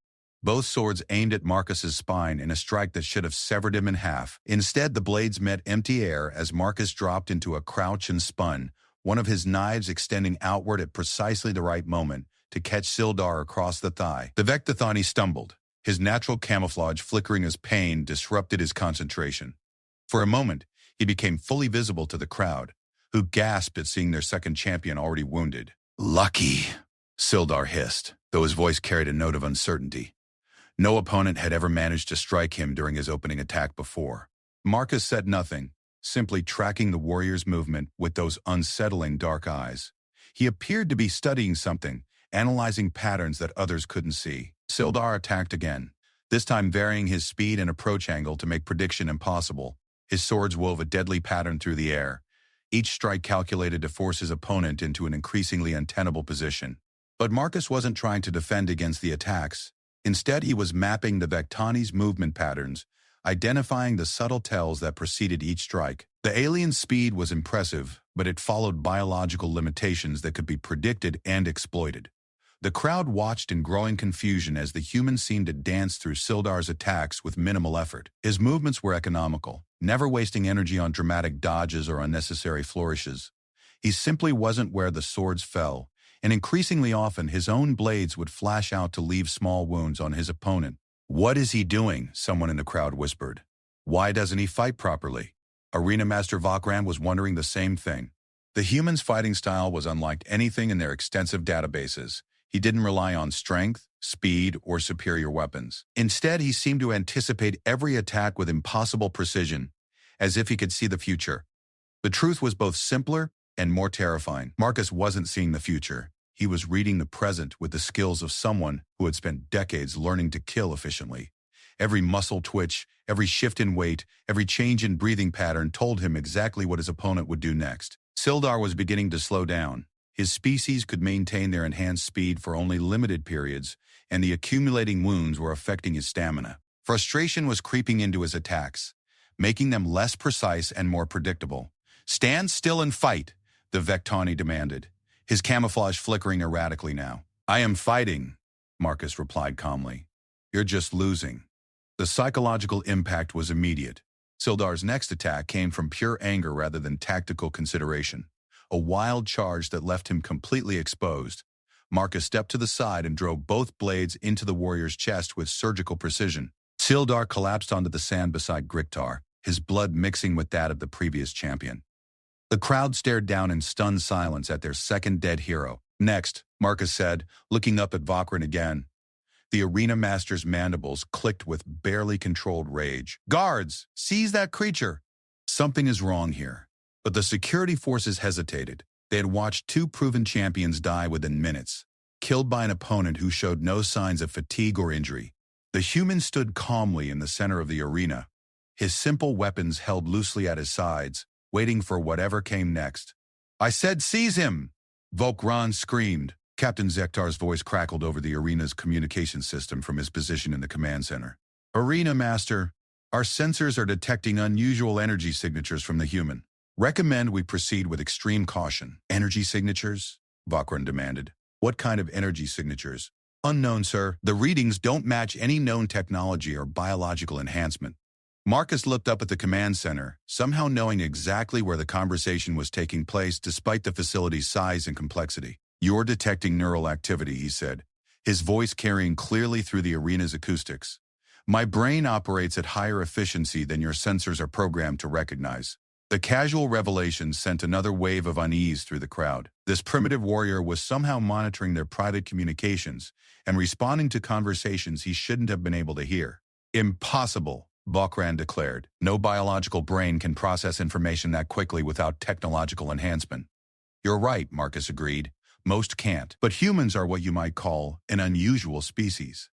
both swords aimed at Marcus's spine in a strike that should have severed him in half. Instead, the blades met empty air as Marcus dropped into a crouch and spun, one of his knives extending outward at precisely the right moment to catch Sildar across the thigh. The Vectathani stumbled. His natural camouflage flickering as pain disrupted his concentration. For a moment, he became fully visible to the crowd, who gasped at seeing their second champion already wounded. "Lucky," Sildar hissed, though his voice carried a note of uncertainty. No opponent had ever managed to strike him during his opening attack before. Marcus said nothing, simply tracking the warrior's movement with those unsettling dark eyes. He appeared to be studying something, analyzing patterns that others couldn't see. Sildar attacked again, this time varying his speed and approach angle to make prediction impossible. His swords wove a deadly pattern through the air, each strike calculated to force his opponent into an increasingly untenable position. But Marcus wasn't trying to defend against the attacks. Instead, he was mapping the Vectani's movement patterns, identifying the subtle tells that preceded each strike. The alien's speed was impressive, but it followed biological limitations that could be predicted and exploited. The crowd watched in growing confusion as the human seemed to dance through Sildar's attacks with minimal effort. His movements were economical, never wasting energy on dramatic dodges or unnecessary flourishes. He simply wasn't where the swords fell, and increasingly often his own blades would flash out to leave small wounds on his opponent. "What is he doing?" someone in the crowd whispered. "Why doesn't he fight properly?" Arena Master Vakran was wondering the same thing. The human's fighting style was unlike anything in their extensive databases. He didn't rely on strength, speed, or superior weapons. Instead, he seemed to anticipate every attack with impossible precision, as if he could see the future. The truth was both simpler and more terrifying. Marcus wasn't seeing the future. He was reading the present with the skills of someone who had spent decades learning to kill efficiently. Every muscle twitch, every shift in weight, every change in breathing pattern told him exactly what his opponent would do next. Sildar was beginning to slow down. His species could maintain their enhanced speed for only limited periods, and the accumulating wounds were affecting his stamina. Frustration was creeping into his attacks, making them less precise and more predictable. "Stand still and fight," the Vectani demanded, his camouflage flickering erratically now. "I am fighting," Marcus replied calmly. "You're just losing." The psychological impact was immediate. Sildar's next attack came from pure anger rather than tactical consideration. A wild charge that left him completely exposed. Marcus stepped to the side and drove both blades into the warrior's chest with surgical precision. Sildar collapsed onto the sand beside Griktar, his blood mixing with that of the previous champion. The crowd stared down in stunned silence at their second dead hero. "Next," Marcus said, looking up at Vakran again. The arena master's mandibles clicked with barely controlled rage. "Guards, seize that creature!" Something is wrong here. But the security forces hesitated. They had watched two proven champions die within minutes, killed by an opponent who showed no signs of fatigue or injury. The human stood calmly in the center of the arena, his simple weapons held loosely at his sides, waiting for whatever came next. "I said seize him!" Volkran screamed. Captain Zektar's voice crackled over the arena's communication system from his position in the command center. "Arena Master, our sensors are detecting unusual energy signatures from the human. Recommend we proceed with extreme caution." "Energy signatures?" Vakran demanded. "What kind of energy signatures?" "Unknown, sir. The readings don't match any known technology or biological enhancement." Marcus looked up at the command center, somehow knowing exactly where the conversation was taking place despite the facility's size and complexity. "You're detecting neural activity," he said, his voice carrying clearly through the arena's acoustics. "My brain operates at higher efficiency than your sensors are programmed to recognize." The casual revelation sent another wave of unease through the crowd. This primitive warrior was somehow monitoring their private communications and responding to conversations he shouldn't have been able to hear. "Impossible," Vokran declared. "No biological brain can process information that quickly without technological enhancement." "You're right," Marcus agreed. "Most can't. But humans are what you might call an unusual species."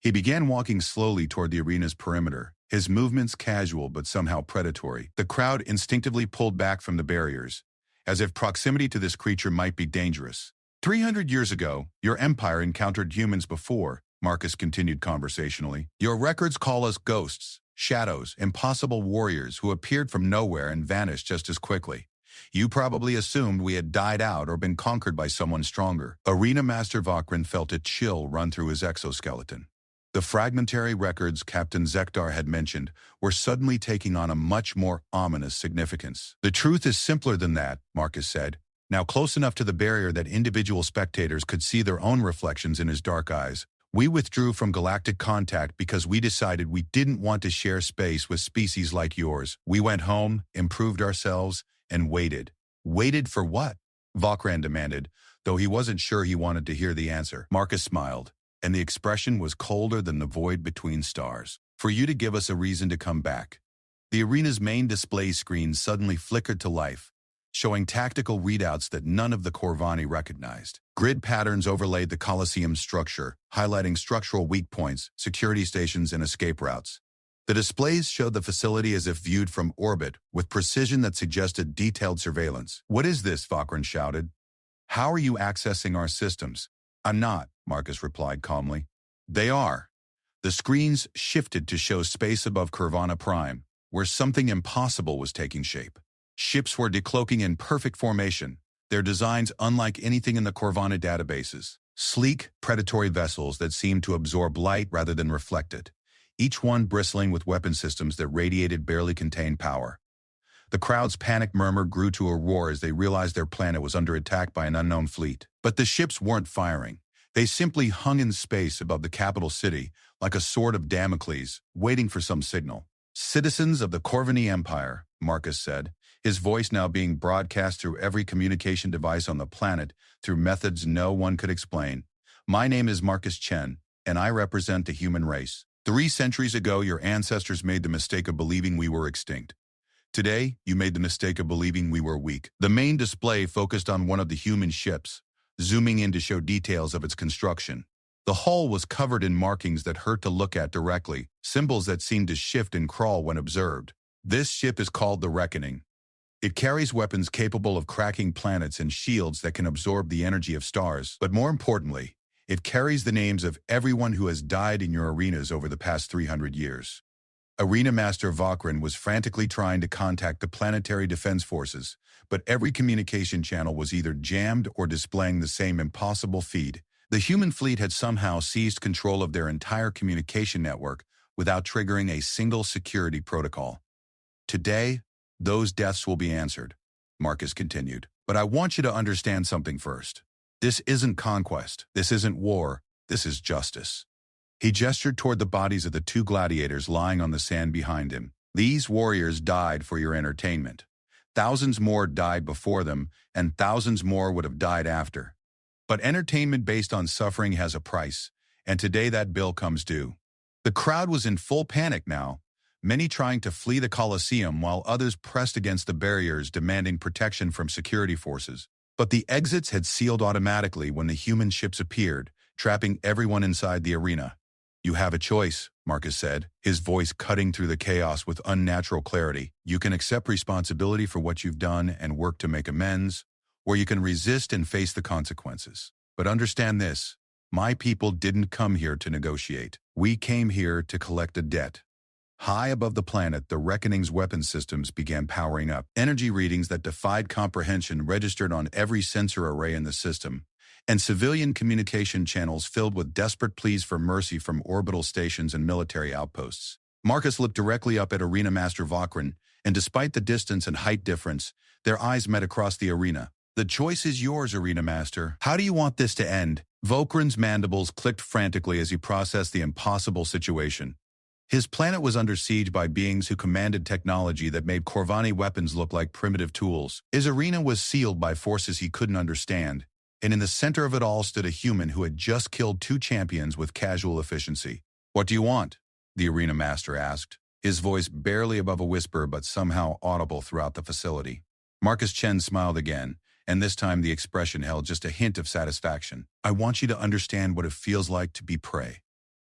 He began walking slowly toward the arena's perimeter, his movements casual but somehow predatory. The crowd instinctively pulled back from the barriers, as if proximity to this creature might be dangerous. 300 years ago, your empire encountered humans before," Marcus continued conversationally. "Your records call us ghosts, shadows, impossible warriors who appeared from nowhere and vanished just as quickly. You probably assumed we had died out or been conquered by someone stronger." Arena Master Vokran felt a chill run through his exoskeleton. The fragmentary records Captain Zekdar had mentioned were suddenly taking on a much more ominous significance. "The truth is simpler than that," Marcus said, now close enough to the barrier that individual spectators could see their own reflections in his dark eyes. "We withdrew from galactic contact because we decided we didn't want to share space with species like yours. We went home, improved ourselves, and waited." "Waited for what?" Vokran demanded, though he wasn't sure he wanted to hear the answer. Marcus smiled, and the expression was colder than the void between stars. "For you to give us a reason to come back." The arena's main display screen suddenly flickered to life, showing tactical readouts that none of the Corvani recognized. Grid patterns overlaid the Colosseum structure, highlighting structural weak points, security stations, and escape routes. The displays showed the facility as if viewed from orbit, with precision that suggested detailed surveillance. "What is this?" Vokran shouted. "How are you accessing our systems?" "I'm not," Marcus replied calmly. "They are." The screens shifted to show space above Corvana Prime, where something impossible was taking shape. Ships were decloaking in perfect formation, their designs unlike anything in the Corvana databases. Sleek, predatory vessels that seemed to absorb light rather than reflect it, each one bristling with weapon systems that radiated barely contained power. The crowd's panic murmur grew to a roar as they realized their planet was under attack by an unknown fleet. But the ships weren't firing. They simply hung in space above the capital city, like a sword of Damocles, waiting for some signal. "Citizens of the Corvani Empire," Marcus said, his voice now being broadcast through every communication device on the planet through methods no one could explain. "My name is Marcus Chen, and I represent the human race. 3 centuries ago, your ancestors made the mistake of believing we were extinct. Today, you made the mistake of believing we were weak." The main display focused on one of the human ships, zooming in to show details of its construction. The hull was covered in markings that hurt to look at directly, symbols that seemed to shift and crawl when observed. "This ship is called the Reckoning. It carries weapons capable of cracking planets and shields that can absorb the energy of stars. But more importantly, it carries the names of everyone who has died in your arenas over the past 300 years. Arena Master Vokran was frantically trying to contact the Planetary Defense Forces, but every communication channel was either jammed or displaying the same impossible feed. The human fleet had somehow seized control of their entire communication network without triggering a single security protocol. "Today, those deaths will be answered," Marcus continued. "But I want you to understand something first. This isn't conquest. This isn't war. This is justice." He gestured toward the bodies of the 2 gladiators lying on the sand behind him. "These warriors died for your entertainment. Thousands more died before them, and thousands more would have died after. But entertainment based on suffering has a price, and today that bill comes due." The crowd was in full panic now, many trying to flee the Colosseum while others pressed against the barriers demanding protection from security forces. But the exits had sealed automatically when the human ships appeared, trapping everyone inside the arena. "You have a choice," Marcus said, his voice cutting through the chaos with unnatural clarity. "You can accept responsibility for what you've done and work to make amends, or you can resist and face the consequences. But understand this, my people didn't come here to negotiate. We came here to collect a debt." High above the planet, the Reckoning's weapon systems began powering up. Energy readings that defied comprehension registered on every sensor array in the system, and civilian communication channels filled with desperate pleas for mercy from orbital stations and military outposts. Marcus looked directly up at Arena Master Vokran, and despite the distance and height difference, their eyes met across the arena. The choice is yours, Arena Master. How do you want this to end? Vokran's mandibles clicked frantically as he processed the impossible situation. His planet was under siege by beings who commanded technology that made Corvani weapons look like primitive tools. His arena was sealed by forces he couldn't understand, and in the center of it all stood a human who had just killed 2 champions with casual efficiency. What do you want? The arena master asked, his voice barely above a whisper but somehow audible throughout the facility. Marcus Chen smiled again, and this time the expression held just a hint of satisfaction. I want you to understand what it feels like to be prey.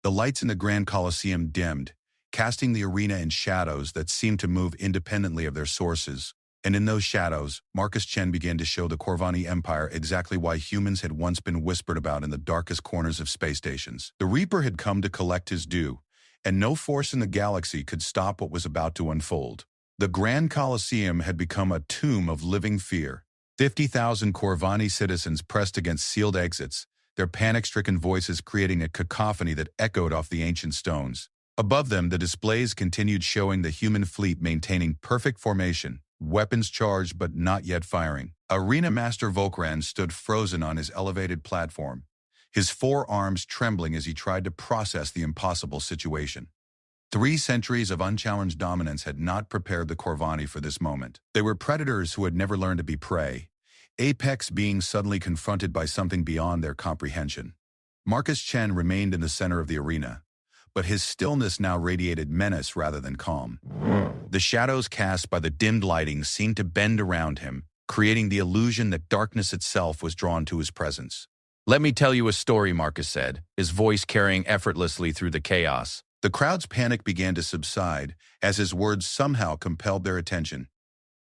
The lights in the Grand Colosseum dimmed, casting the arena in shadows that seemed to move independently of their sources. And in those shadows, Marcus Chen began to show the Corvani Empire exactly why humans had once been whispered about in the darkest corners of space stations. The Reaper had come to collect his due, and no force in the galaxy could stop what was about to unfold. The Grand Colosseum had become a tomb of living fear. 50,000 Corvani citizens pressed against sealed exits, their panic-stricken voices creating a cacophony that echoed off the ancient stones. Above them, the displays continued showing the human fleet maintaining perfect formation, weapons charged but not yet firing. Arena Master Vokran stood frozen on his elevated platform, his 4 arms trembling as he tried to process the impossible situation. 3 centuries of unchallenged dominance had not prepared the Corvani for this moment. They were predators who had never learned to be prey, apex beings suddenly confronted by something beyond their comprehension. Marcus Chen remained in the center of the arena, but his stillness now radiated menace rather than calm. The shadows cast by the dimmed lighting seemed to bend around him, creating the illusion that darkness itself was drawn to his presence. Let me tell you a story, Marcus said, his voice carrying effortlessly through the chaos. The crowd's panic began to subside as his words somehow compelled their attention.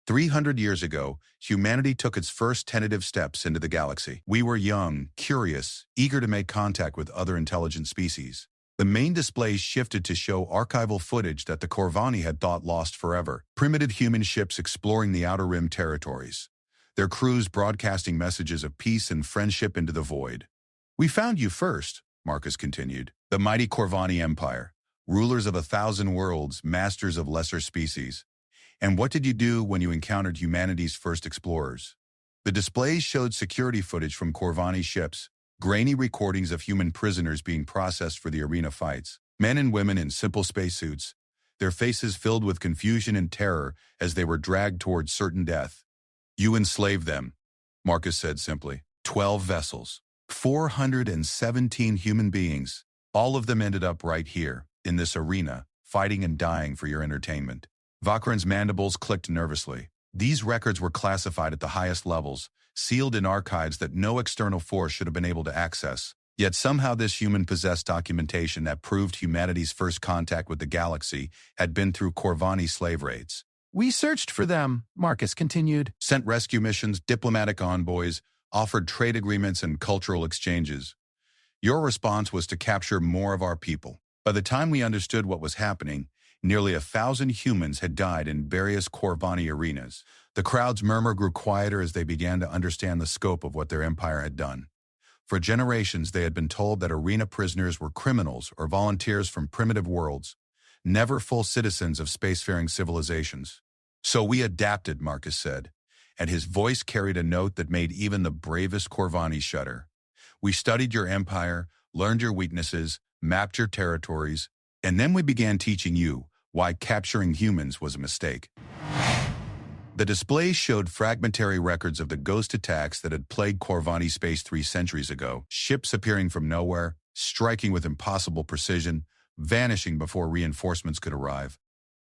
300 years ago, humanity took its first tentative steps into the galaxy. We were young, curious, eager to make contact with other intelligent species. The main displays shifted to show archival footage that the Corvani had thought lost forever. Primitive human ships exploring the Outer Rim territories, their crews broadcasting messages of peace and friendship into the void. We found you first, Marcus continued. The mighty Corvani Empire, rulers of 1,000 worlds, masters of lesser species. And what did you do when you encountered humanity's first explorers? The displays showed security footage from Corvani ships, grainy recordings of human prisoners being processed for the arena fights, men and women in simple spacesuits, their faces filled with confusion and terror as they were dragged towards certain death. You enslaved them, Marcus said simply. 12 vessels, 417 human beings. All of them ended up right here, in this arena, fighting and dying for your entertainment. Vokran's mandibles clicked nervously. These records were classified at the highest levels, sealed in archives that no external force should have been able to access. Yet somehow this human possessed documentation that proved humanity's first contact with the galaxy had been through Corvani slave raids. We searched for them, Marcus continued. Sent rescue missions, diplomatic envoys, offered trade agreements and cultural exchanges. Your response was to capture more of our people. By the time we understood what was happening, nearly 1,000 humans had died in various Corvani arenas. The crowd's murmur grew quieter as they began to understand the scope of what their empire had done. For generations, they had been told that arena prisoners were criminals or volunteers from primitive worlds, never full citizens of spacefaring civilizations. So we adapted, Marcus said, and his voice carried a note that made even the bravest Corvani shudder. We studied your empire, learned your weaknesses, mapped your territories, and then we began teaching you why capturing humans was a mistake. The displays showed fragmentary records of the ghost attacks that had plagued Corvani space 3 centuries ago, ships appearing from nowhere, striking with impossible precision, vanishing before reinforcements could arrive.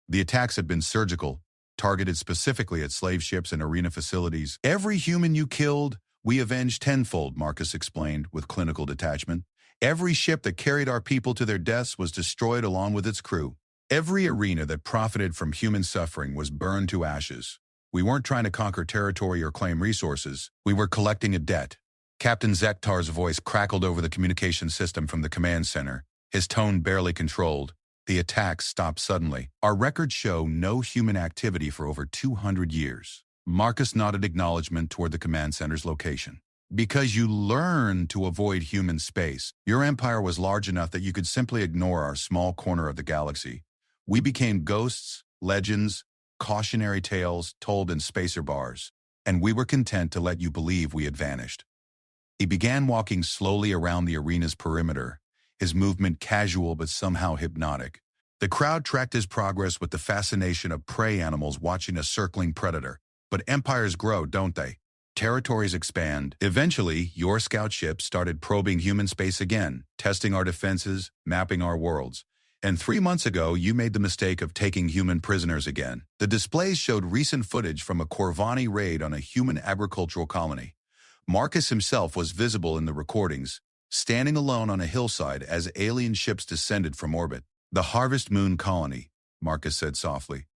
The attacks had been surgical, targeted specifically at slave ships and arena facilities. Every human you killed, we avenged tenfold, Marcus explained with clinical detachment. Every ship that carried our people to their deaths was destroyed along with its crew. Every arena that profited from human suffering was burned to ashes. We weren't trying to conquer territory or claim resources. We were collecting a debt. Captain Zektar's voice crackled over the communication system from the command center, his tone barely controlled. The attacks stopped suddenly. Our records show no human activity for over 200 years. Marcus nodded acknowledgement toward the command center's location. Because you learned to avoid human space, your empire was large enough that you could simply ignore our small corner of the galaxy. We became ghosts, legends, cautionary tales told in spacer bars, and we were content to let you believe we had vanished. He began walking slowly around the arena's perimeter, his movement casual but somehow hypnotic. The crowd tracked his progress with the fascination of prey animals watching a circling predator. But empires grow, don't they? Territories expand. Eventually, your scout ship started probing human space again, testing our defenses, mapping our worlds. And 3 months ago, you made the mistake of taking human prisoners again. The displays showed recent footage from a Corvani raid on a human agricultural colony. Marcus himself was visible in the recordings, standing alone on a hillside as alien ships descended from orbit. The Harvest Moon colony, Marcus said softly.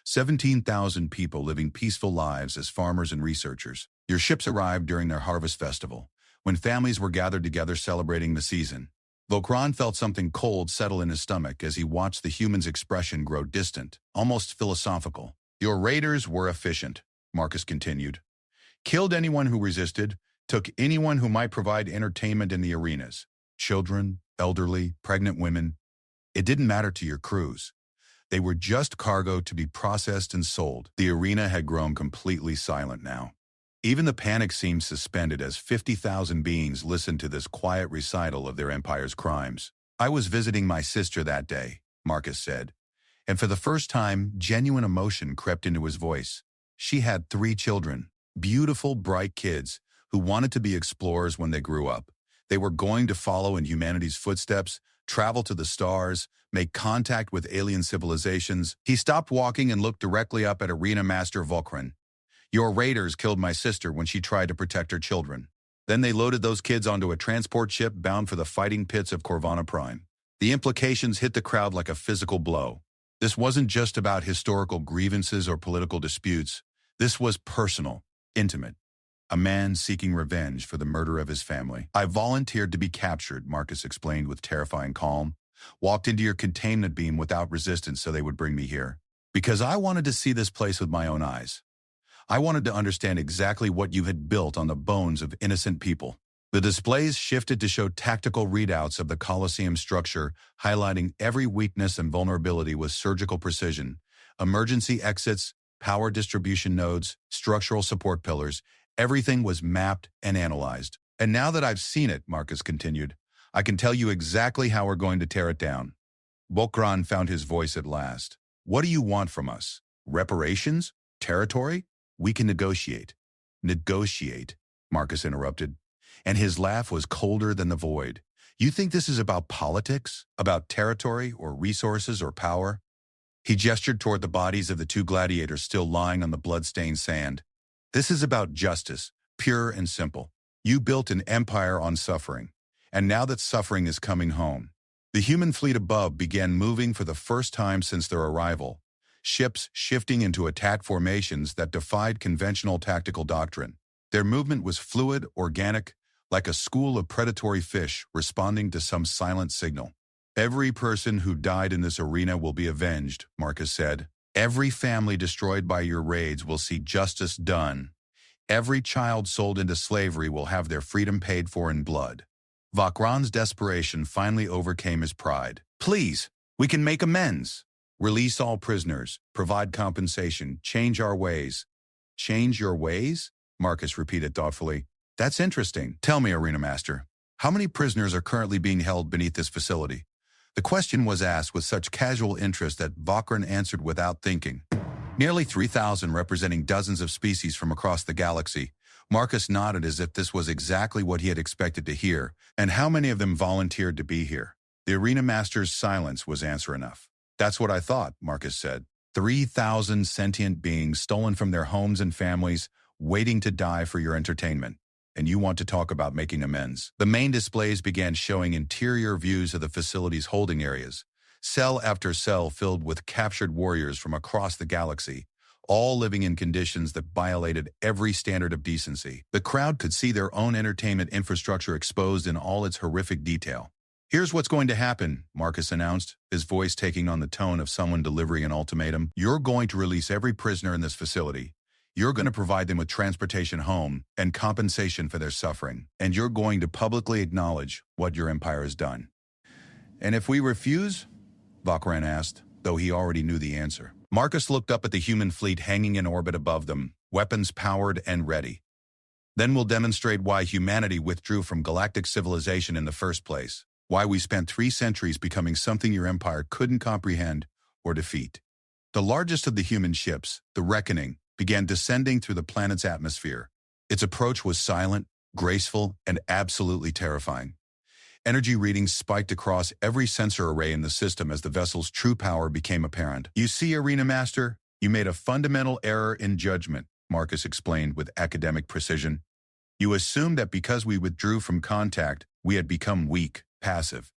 17,000 people living peaceful lives as farmers and researchers. Your ships arrived during their harvest festival, when families were gathered together celebrating the season. Vokran felt something cold settle in his stomach as he watched the human's expression grow distant, almost philosophical. Your raiders were efficient, Marcus continued. Killed anyone who resisted, took anyone who might provide entertainment in the arenas. Children, elderly, pregnant women. It didn't matter to your crews. They were just cargo to be processed and sold. The arena had grown completely silent now. Even the panic seemed suspended as 50,000 beings listened to this quiet recital of their empire's crimes. I was visiting my sister that day, Marcus said, and for the first time, genuine emotion crept into his voice. She had 3 children, beautiful, bright kids who wanted to be explorers when they grew up. They were going to follow in humanity's footsteps, travel to the stars, make contact with alien civilizations. He stopped walking and looked directly up at Arena Master Volkran. Your raiders killed my sister when she tried to protect her children. Then they loaded those kids onto a transport ship bound for the fighting pits of Corvana Prime. The implications hit the crowd like a physical blow. This wasn't just about historical grievances or political disputes. This was personal, intimate. A man seeking revenge for the murder of his family. I volunteered to be captured, Marcus explained with terrifying calm. Walked into your containment beam without resistance so they would bring me here. Because I wanted to see this place with my own eyes. I wanted to understand exactly what you had built on the bones of innocent people. The displays shifted to show tactical readouts of the Colosseum structure, highlighting every weakness and vulnerability with surgical precision. Emergency exits, power distribution nodes, structural support pillars, everything was mapped and analyzed. And now that I've seen it, Marcus continued, I can tell you exactly how we're going to tear it down. Volkran found his voice at last. What do you want from us? Reparations? Territory? We can negotiate. Negotiate, Marcus interrupted. And his laugh was colder than the void. You think this is about politics? About territory or resources or power? He gestured toward the bodies of the 2 gladiators still lying on the blood-stained sand. This is about justice, pure and simple. You built an empire on suffering, and now that suffering is coming home. The human fleet above began moving for the first time since their arrival, ships shifting into attack formations that defied conventional tactical doctrine. Their movement was fluid, organic, like a school of predatory fish responding to some silent signal. Every person who died in this arena will be avenged, Marcus said. Every family destroyed by your raids will see justice done. Every child sold into slavery will have their freedom paid for in blood. Vokran's desperation finally overcame his pride. Please, we can make amends. Release all prisoners, provide compensation, change our ways. Change your ways? Marcus repeated thoughtfully. That's interesting. Tell me, Arena Master, how many prisoners are currently being held beneath this facility? The question was asked with such casual interest that Vokran answered without thinking. Nearly 3,000, representing dozens of species from across the galaxy. Marcus nodded as if this was exactly what he had expected to hear. And how many of them volunteered to be here? The Arena Master's silence was answer enough. That's what I thought, Marcus said. 3,000 sentient beings stolen from their homes and families, waiting to die for your entertainment. And you want to talk about making amends. The main displays began showing interior views of the facility's holding areas, cell after cell filled with captured warriors from across the galaxy, all living in conditions that violated every standard of decency. The crowd could see their own entertainment infrastructure exposed in all its horrific detail. Here's what's going to happen, Marcus announced, his voice taking on the tone of someone delivering an ultimatum. You're going to release every prisoner in this facility. You're going to provide them with transportation home and compensation for their suffering. And you're going to publicly acknowledge what your empire has done. And if we refuse? Vokran asked. though he already knew the answer. Marcus looked up at the human fleet hanging in orbit above them, weapons powered and ready. Then we'll demonstrate why humanity withdrew from galactic civilization in the first place, why we spent 3 centuries becoming something your empire couldn't comprehend or defeat. The largest of the human ships, the Reckoning, began descending through the planet's atmosphere. Its approach was silent, graceful, and absolutely terrifying. Energy readings spiked across every sensor array in the system as the vessel's true power became apparent. "You see, Arena Master, you made a fundamental error in judgment," Marcus explained with academic precision. "You assumed that because we withdrew from contact, we had become weak, passive,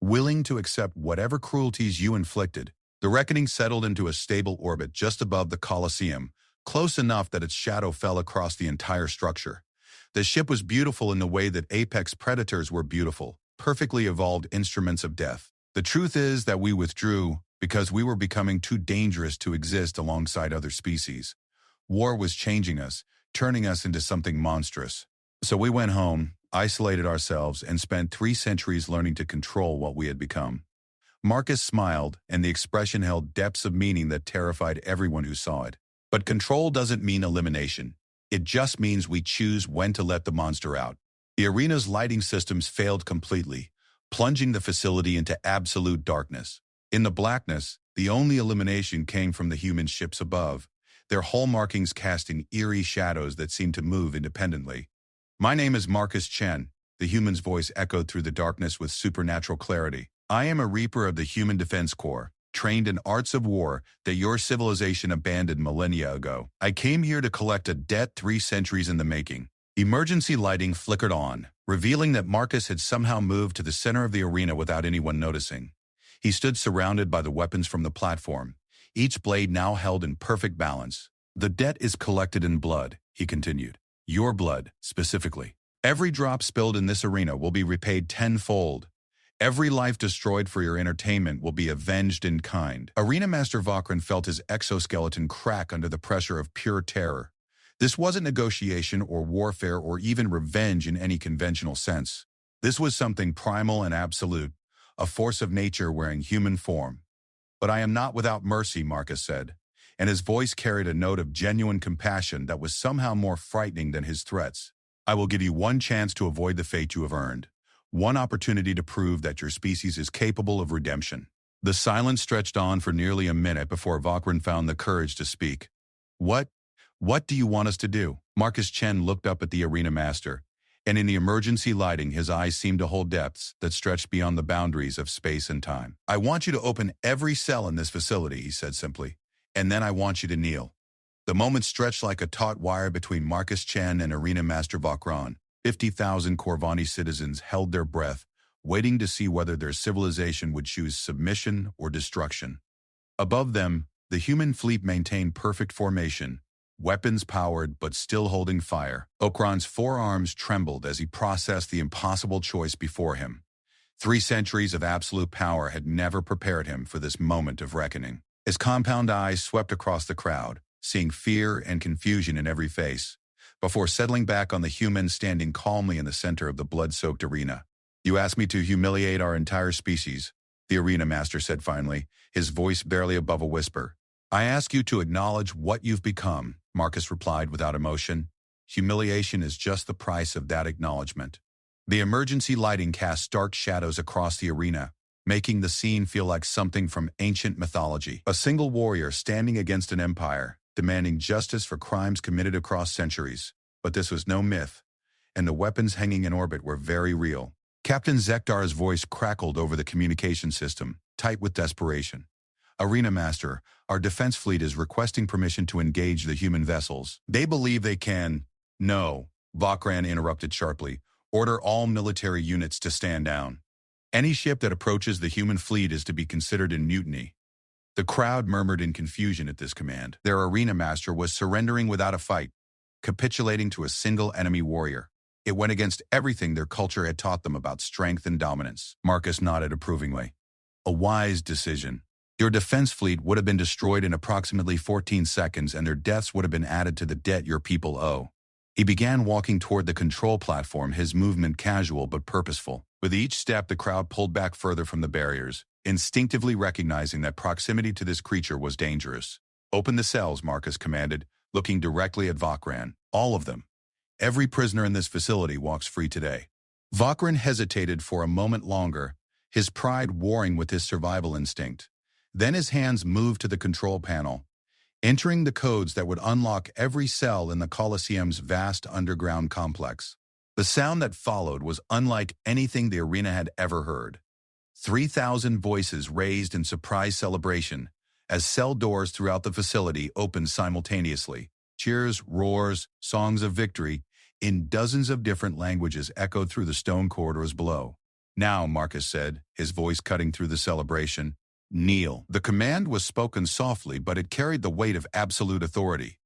willing to accept whatever cruelties you inflicted." The Reckoning settled into a stable orbit just above the Colosseum, close enough that its shadow fell across the entire structure. The ship was beautiful in the way that apex predators were beautiful, perfectly evolved instruments of death. "The truth is that we withdrew because we were becoming too dangerous to exist alongside other species. War was changing us, turning us into something monstrous. So we went home, isolated ourselves, and spent 3 centuries learning to control what we had become." Marcus smiled, and the expression held depths of meaning that terrified everyone who saw it. "But control doesn't mean elimination. It just means we choose when to let the monster out." The arena's lighting systems failed completely, plunging the facility into absolute darkness. In the blackness, the only illumination came from the human ships above, their hull markings casting eerie shadows that seemed to move independently. "My name is Marcus Chen," the human's voice echoed through the darkness with supernatural clarity. "I am a Reaper of the Human Defense Corps, trained in arts of war that your civilization abandoned millennia ago. I came here to collect a debt 3 centuries in the making." Emergency lighting flickered on, revealing that Marcus had somehow moved to the center of the arena without anyone noticing. He stood surrounded by the weapons from the platform, each blade now held in perfect balance. "The debt is collected in blood," he continued. "Your blood, specifically. Every drop spilled in this arena will be repaid tenfold. Every life destroyed for your entertainment will be avenged in kind." Arena Master Vakran felt his exoskeleton crack under the pressure of pure terror. This wasn't negotiation or warfare or even revenge in any conventional sense. This was something primal and absolute, a force of nature wearing human form. "But I am not without mercy," Marcus said, and his voice carried a note of genuine compassion that was somehow more frightening than his threats. "I will give you one chance to avoid the fate you have earned. One opportunity to prove that your species is capable of redemption." The silence stretched on for nearly a minute before Vakran found the courage to speak. What do you want us to do?" Marcus Chen looked up at the Arena Master, and in the emergency lighting his eyes seemed to hold depths that stretched beyond the boundaries of space and time. "I want you to open every cell in this facility," he said simply, "and then I want you to kneel." The moment stretched like a taut wire between Marcus Chen and Arena Master Vakran. 50,000 Corvani citizens held their breath, waiting to see whether their civilization would choose submission or destruction. Above them, the human fleet maintained perfect formation, weapons powered but still holding fire. Okran's forearms trembled as he processed the impossible choice before him. 3 centuries of absolute power had never prepared him for this moment of reckoning. His compound eyes swept across the crowd, seeing fear and confusion in every face, before settling back on the human standing calmly in the center of the blood-soaked arena. "You asked me to humiliate our entire species," the Arena Master said finally, his voice barely above a whisper. "I ask you to acknowledge what you've become," Marcus replied without emotion. "Humiliation is just the price of that acknowledgement." The emergency lighting cast stark shadows across the arena, making the scene feel like something from ancient mythology. A single warrior standing against an empire, demanding justice for crimes committed across centuries. But this was no myth, and the weapons hanging in orbit were very real. Captain Zekdar's voice crackled over the communication system, tight with desperation. "Arena Master, our defense fleet is requesting permission to engage the human vessels. They believe they can—" "No," Vakran interrupted sharply. "Order all military units to stand down. Any ship that approaches the human fleet is to be considered in mutiny." The crowd murmured in confusion at this command. Their Arena Master was surrendering without a fight, capitulating to a single enemy warrior. It went against everything their culture had taught them about strength and dominance. Marcus nodded approvingly. "A wise decision. Your defense fleet would have been destroyed in approximately 14 seconds, and their deaths would have been added to the debt your people owe." He began walking toward the control platform, his movement casual but purposeful. With each step, the crowd pulled back further from the barriers, instinctively recognizing that proximity to this creature was dangerous. "Open the cells," Marcus commanded, looking directly at Vakran. "All of them. Every prisoner in this facility walks free today." Vakran hesitated for a moment longer, his pride warring with his survival instinct. Then his hands moved to the control panel, entering the codes that would unlock every cell in the Colosseum's vast underground complex. The sound that followed was unlike anything the arena had ever heard. 3,000 voices raised in surprise celebration as cell doors throughout the facility opened simultaneously. Cheers, roars, songs of victory in dozens of different languages echoed through the stone corridors below. "Now," Marcus said, his voice cutting through the celebration, "kneel." The command was spoken softly, but it carried the weight of absolute authority.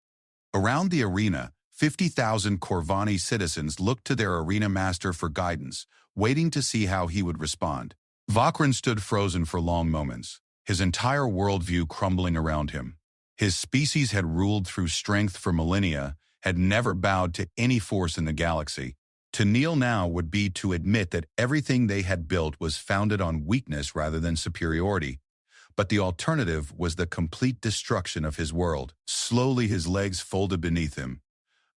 Around the arena, 50,000 Corvani citizens looked to their arena master for guidance, waiting to see how he would respond. Vakran stood frozen for long moments, his entire worldview crumbling around him. His species had ruled through strength for millennia, had never bowed to any force in the galaxy. To kneel now would be to admit that everything they had built was founded on weakness rather than superiority. But the alternative was the complete destruction of his world. Slowly his legs folded beneath him.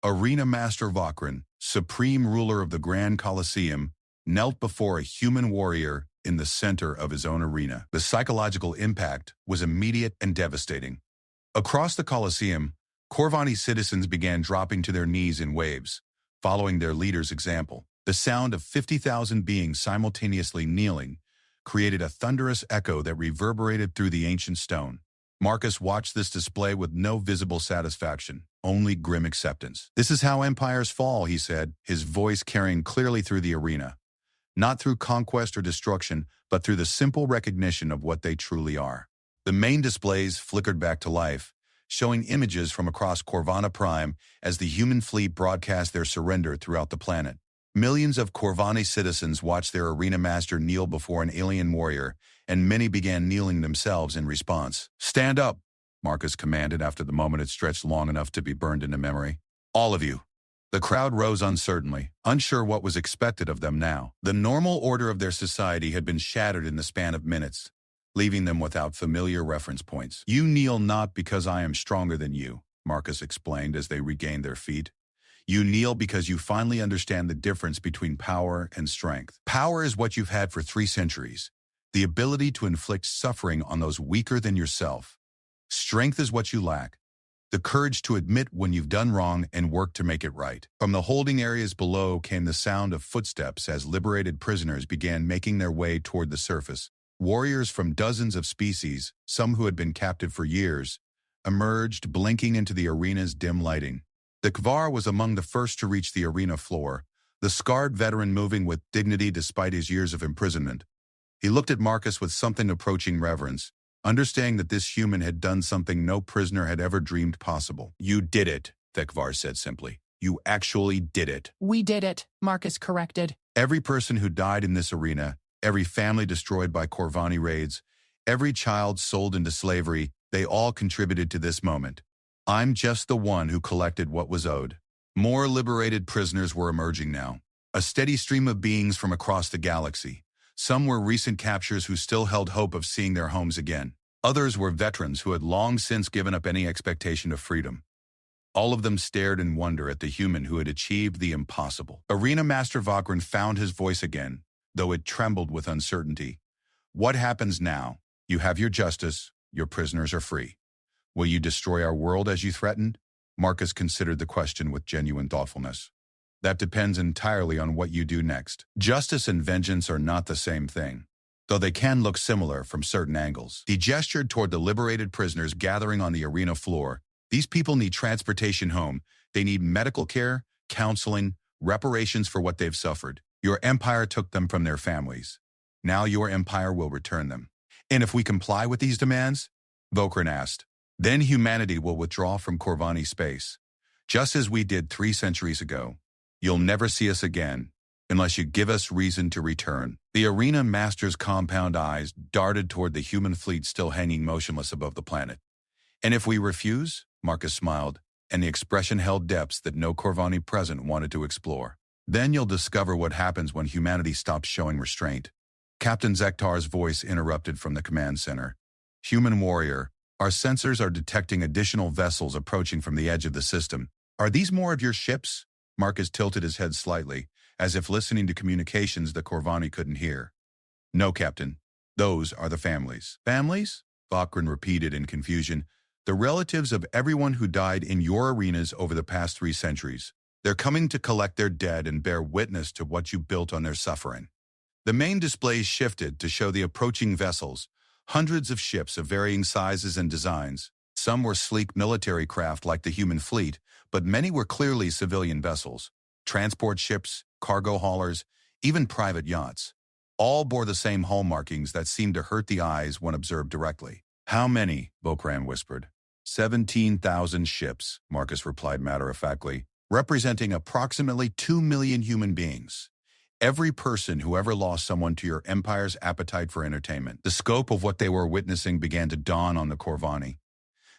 Arena Master Vakran, supreme ruler of the Grand Colosseum, knelt before a human warrior in the center of his own arena. The psychological impact was immediate and devastating. Across the Colosseum, Corvani citizens began dropping to their knees in waves, following their leader's example. The sound of 50,000 beings simultaneously kneeling created a thunderous echo that reverberated through the ancient stone. Marcus watched this display with no visible satisfaction, only grim acceptance. "This is how empires fall," he said, his voice carrying clearly through the arena. Not through conquest or destruction, but through the simple recognition of what they truly are. The main displays flickered back to life, showing images from across Corvana Prime as the human fleet broadcast their surrender throughout the planet. Millions of Corvani citizens watched their arena master kneel before an alien warrior, and many began kneeling themselves in response. "Stand up," Marcus commanded after the moment had stretched long enough to be burned into memory. "All of you." The crowd rose uncertainly, unsure what was expected of them now. The normal order of their society had been shattered in the span of minutes, leaving them without familiar reference points. "You kneel not because I am stronger than you," Marcus explained as they regained their feet. "You kneel because you finally understand the difference between power and strength. Power is what you've had for 3 centuries, the ability to inflict suffering on those weaker than yourself. Strength is what you lack, the courage to admit when you've done wrong and work to make it right." From the holding areas below came the sound of footsteps as liberated prisoners began making their way toward the surface. Warriors from dozens of species, some who had been captive for years, emerged, blinking into the arena's dim lighting. The Kvar was among the first to reach the arena floor, the scarred veteran moving with dignity despite his years of imprisonment. He looked at Marcus with something approaching reverence, understanding that this human had done something no prisoner had ever dreamed possible. "You did it," Thekvar said simply. "You actually did it." "We did it," Marcus corrected. Every person who died in this arena, every family destroyed by Corvani raids, every child sold into slavery, they all contributed to this moment. I'm just the one who collected what was owed. More liberated prisoners were emerging now, a steady stream of beings from across the galaxy. Some were recent captures who still held hope of seeing their homes again. Others were veterans who had long since given up any expectation of freedom. All of them stared in wonder at the human who had achieved the impossible. Arena Master Vakran found his voice again, though it trembled with uncertainty. "What happens now? You have your justice, your prisoners are free. Will you destroy our world as you threatened?" Marcus considered the question with genuine thoughtfulness. "That depends entirely on what you do next. Justice and vengeance are not the same thing, though they can look similar from certain angles." He gestured toward the liberated prisoners gathering on the arena floor. "These people need transportation home. They need medical care, counseling, reparations for what they've suffered. Your empire took them from their families. Now your empire will return them. And if we comply with these demands," Vokran asked, "then humanity will withdraw from Corvani space, just as we did 3 centuries ago. You'll never see us again, unless you give us reason to return." The arena master's compound eyes darted toward the human fleet still hanging motionless above the planet. "And if we refuse?" Marcus smiled, and the expression held depths that no Corvani present wanted to explore. Then you'll discover what happens when humanity stops showing restraint. Captain Zektar's voice interrupted from the command center. Human warrior, our sensors are detecting additional vessels approaching from the edge of the system. Are these more of your ships? Marcus tilted his head slightly, as if listening to communications the Corvani couldn't hear. No, Captain. Those are the families. Families? Bakran repeated in confusion. The relatives of everyone who died in your arenas over the past 3 centuries. They're coming to collect their dead and bear witness to what you built on their suffering. The main displays shifted to show the approaching vessels, hundreds of ships of varying sizes and designs. Some were sleek military craft like the human fleet, but many were clearly civilian vessels. Transport ships, cargo haulers, even private yachts. All bore the same hallmarkings that seemed to hurt the eyes when observed directly. How many? Bokran whispered. 17,000 ships, Marcus replied matter-of-factly, representing approximately 2 million human beings. Every person who ever lost someone to your empire's appetite for entertainment. The scope of what they were witnessing began to dawn on the Corvani.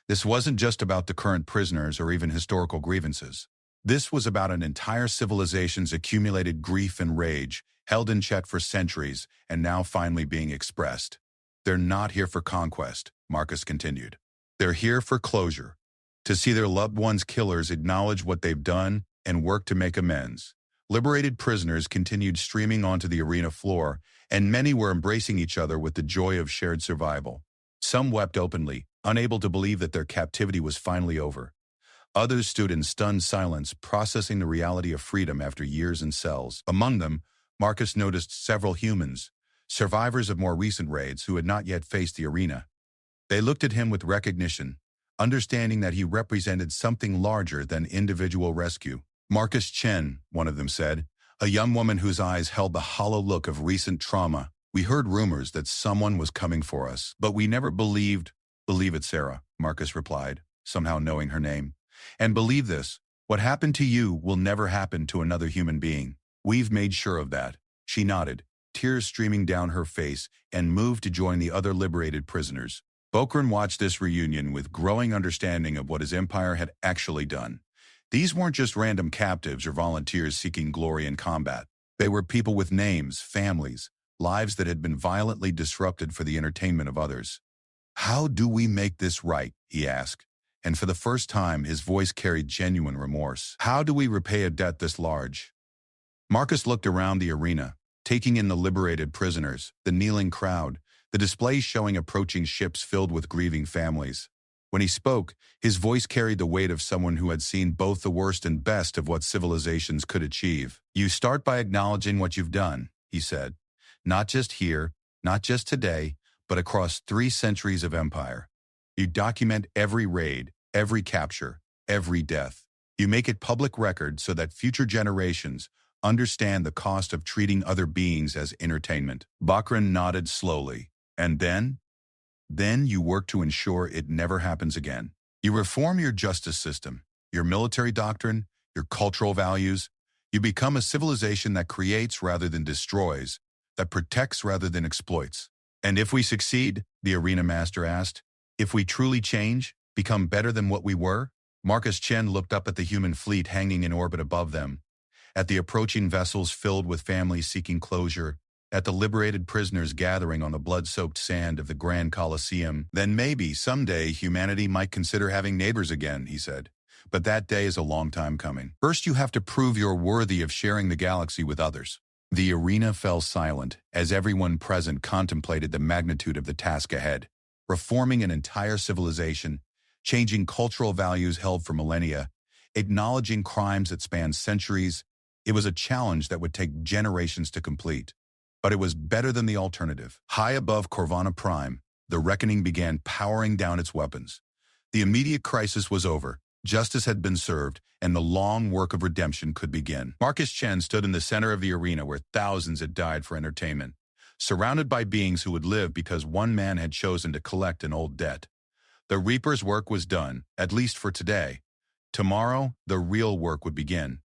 This wasn't just about the current prisoners or even historical grievances. This was about an entire civilization's accumulated grief and rage, held in check for centuries and now finally being expressed. They're not here for conquest, Marcus continued. They're here for closure, to see their loved ones' killers acknowledge what they've done and work to make amends. Liberated prisoners continued streaming onto the arena floor, and many were embracing each other with the joy of shared survival. Some wept openly, unable to believe that their captivity was finally over. Others stood in stunned silence, processing the reality of freedom after years in cells. Among them, Marcus noticed several humans, survivors of more recent raids who had not yet faced the arena. They looked at him with recognition, understanding that he represented something larger than individual rescue. Marcus Chen, one of them said, a young woman whose eyes held the hollow look of recent trauma. We heard rumors that someone was coming for us, but we never believed. Believe it, Sarah, Marcus replied, somehow knowing her name. And believe this, what happened to you will never happen to another human being. We've made sure of that. She nodded, tears streaming down her face, and moved to join the other liberated prisoners. Bokran watched this reunion with growing understanding of what his empire had actually done. These weren't just random captives or volunteers seeking glory in combat. They were people with names, families, lives that had been violently disrupted for the entertainment of others. How do we make this right? He asked, and for the first time his voice carried genuine remorse. How do we repay a debt this large? Marcus looked around the arena, taking in the liberated prisoners, the kneeling crowd, the displays showing approaching ships filled with grieving families. When he spoke, his voice carried the weight of someone who had seen both the worst and best of what civilizations could achieve. You start by acknowledging what you've done, he said. Not just here, not just today, but across 3 centuries of empire. You document every raid, every capture, every death. You make it public record so that future generations understand the cost of treating other beings as entertainment. Bakran nodded slowly. And then you work to ensure it never happens again. You reform your justice system, your military doctrine, your cultural values. You become a civilization that creates rather than destroys, that protects rather than exploits. And if we succeed, the arena master asked, if we truly change, become better than what we were? Marcus Chen looked up at the human fleet hanging in orbit above them, at the approaching vessels filled with families seeking closure, at the liberated prisoners gathering on the blood-soaked sand of the Grand Colosseum. Then maybe someday humanity might consider having neighbors again, he said. But that day is a long time coming. First you have to prove you're worthy of sharing the galaxy with others. The arena fell silent as everyone present contemplated the magnitude of the task ahead. Reforming an entire civilization, changing cultural values held for millennia, acknowledging crimes that spanned centuries. It was a challenge that would take generations to complete. But it was better than the alternative. High above Corvana Prime, the reckoning began powering down its weapons. The immediate crisis was over, justice had been served, and the long work of redemption could begin. Marcus Chen stood in the center of the arena where thousands had died for entertainment, surrounded by beings who would live because one man had chosen to collect an old debt. The Reaper's work was done, at least for today. Tomorrow, the real work would begin.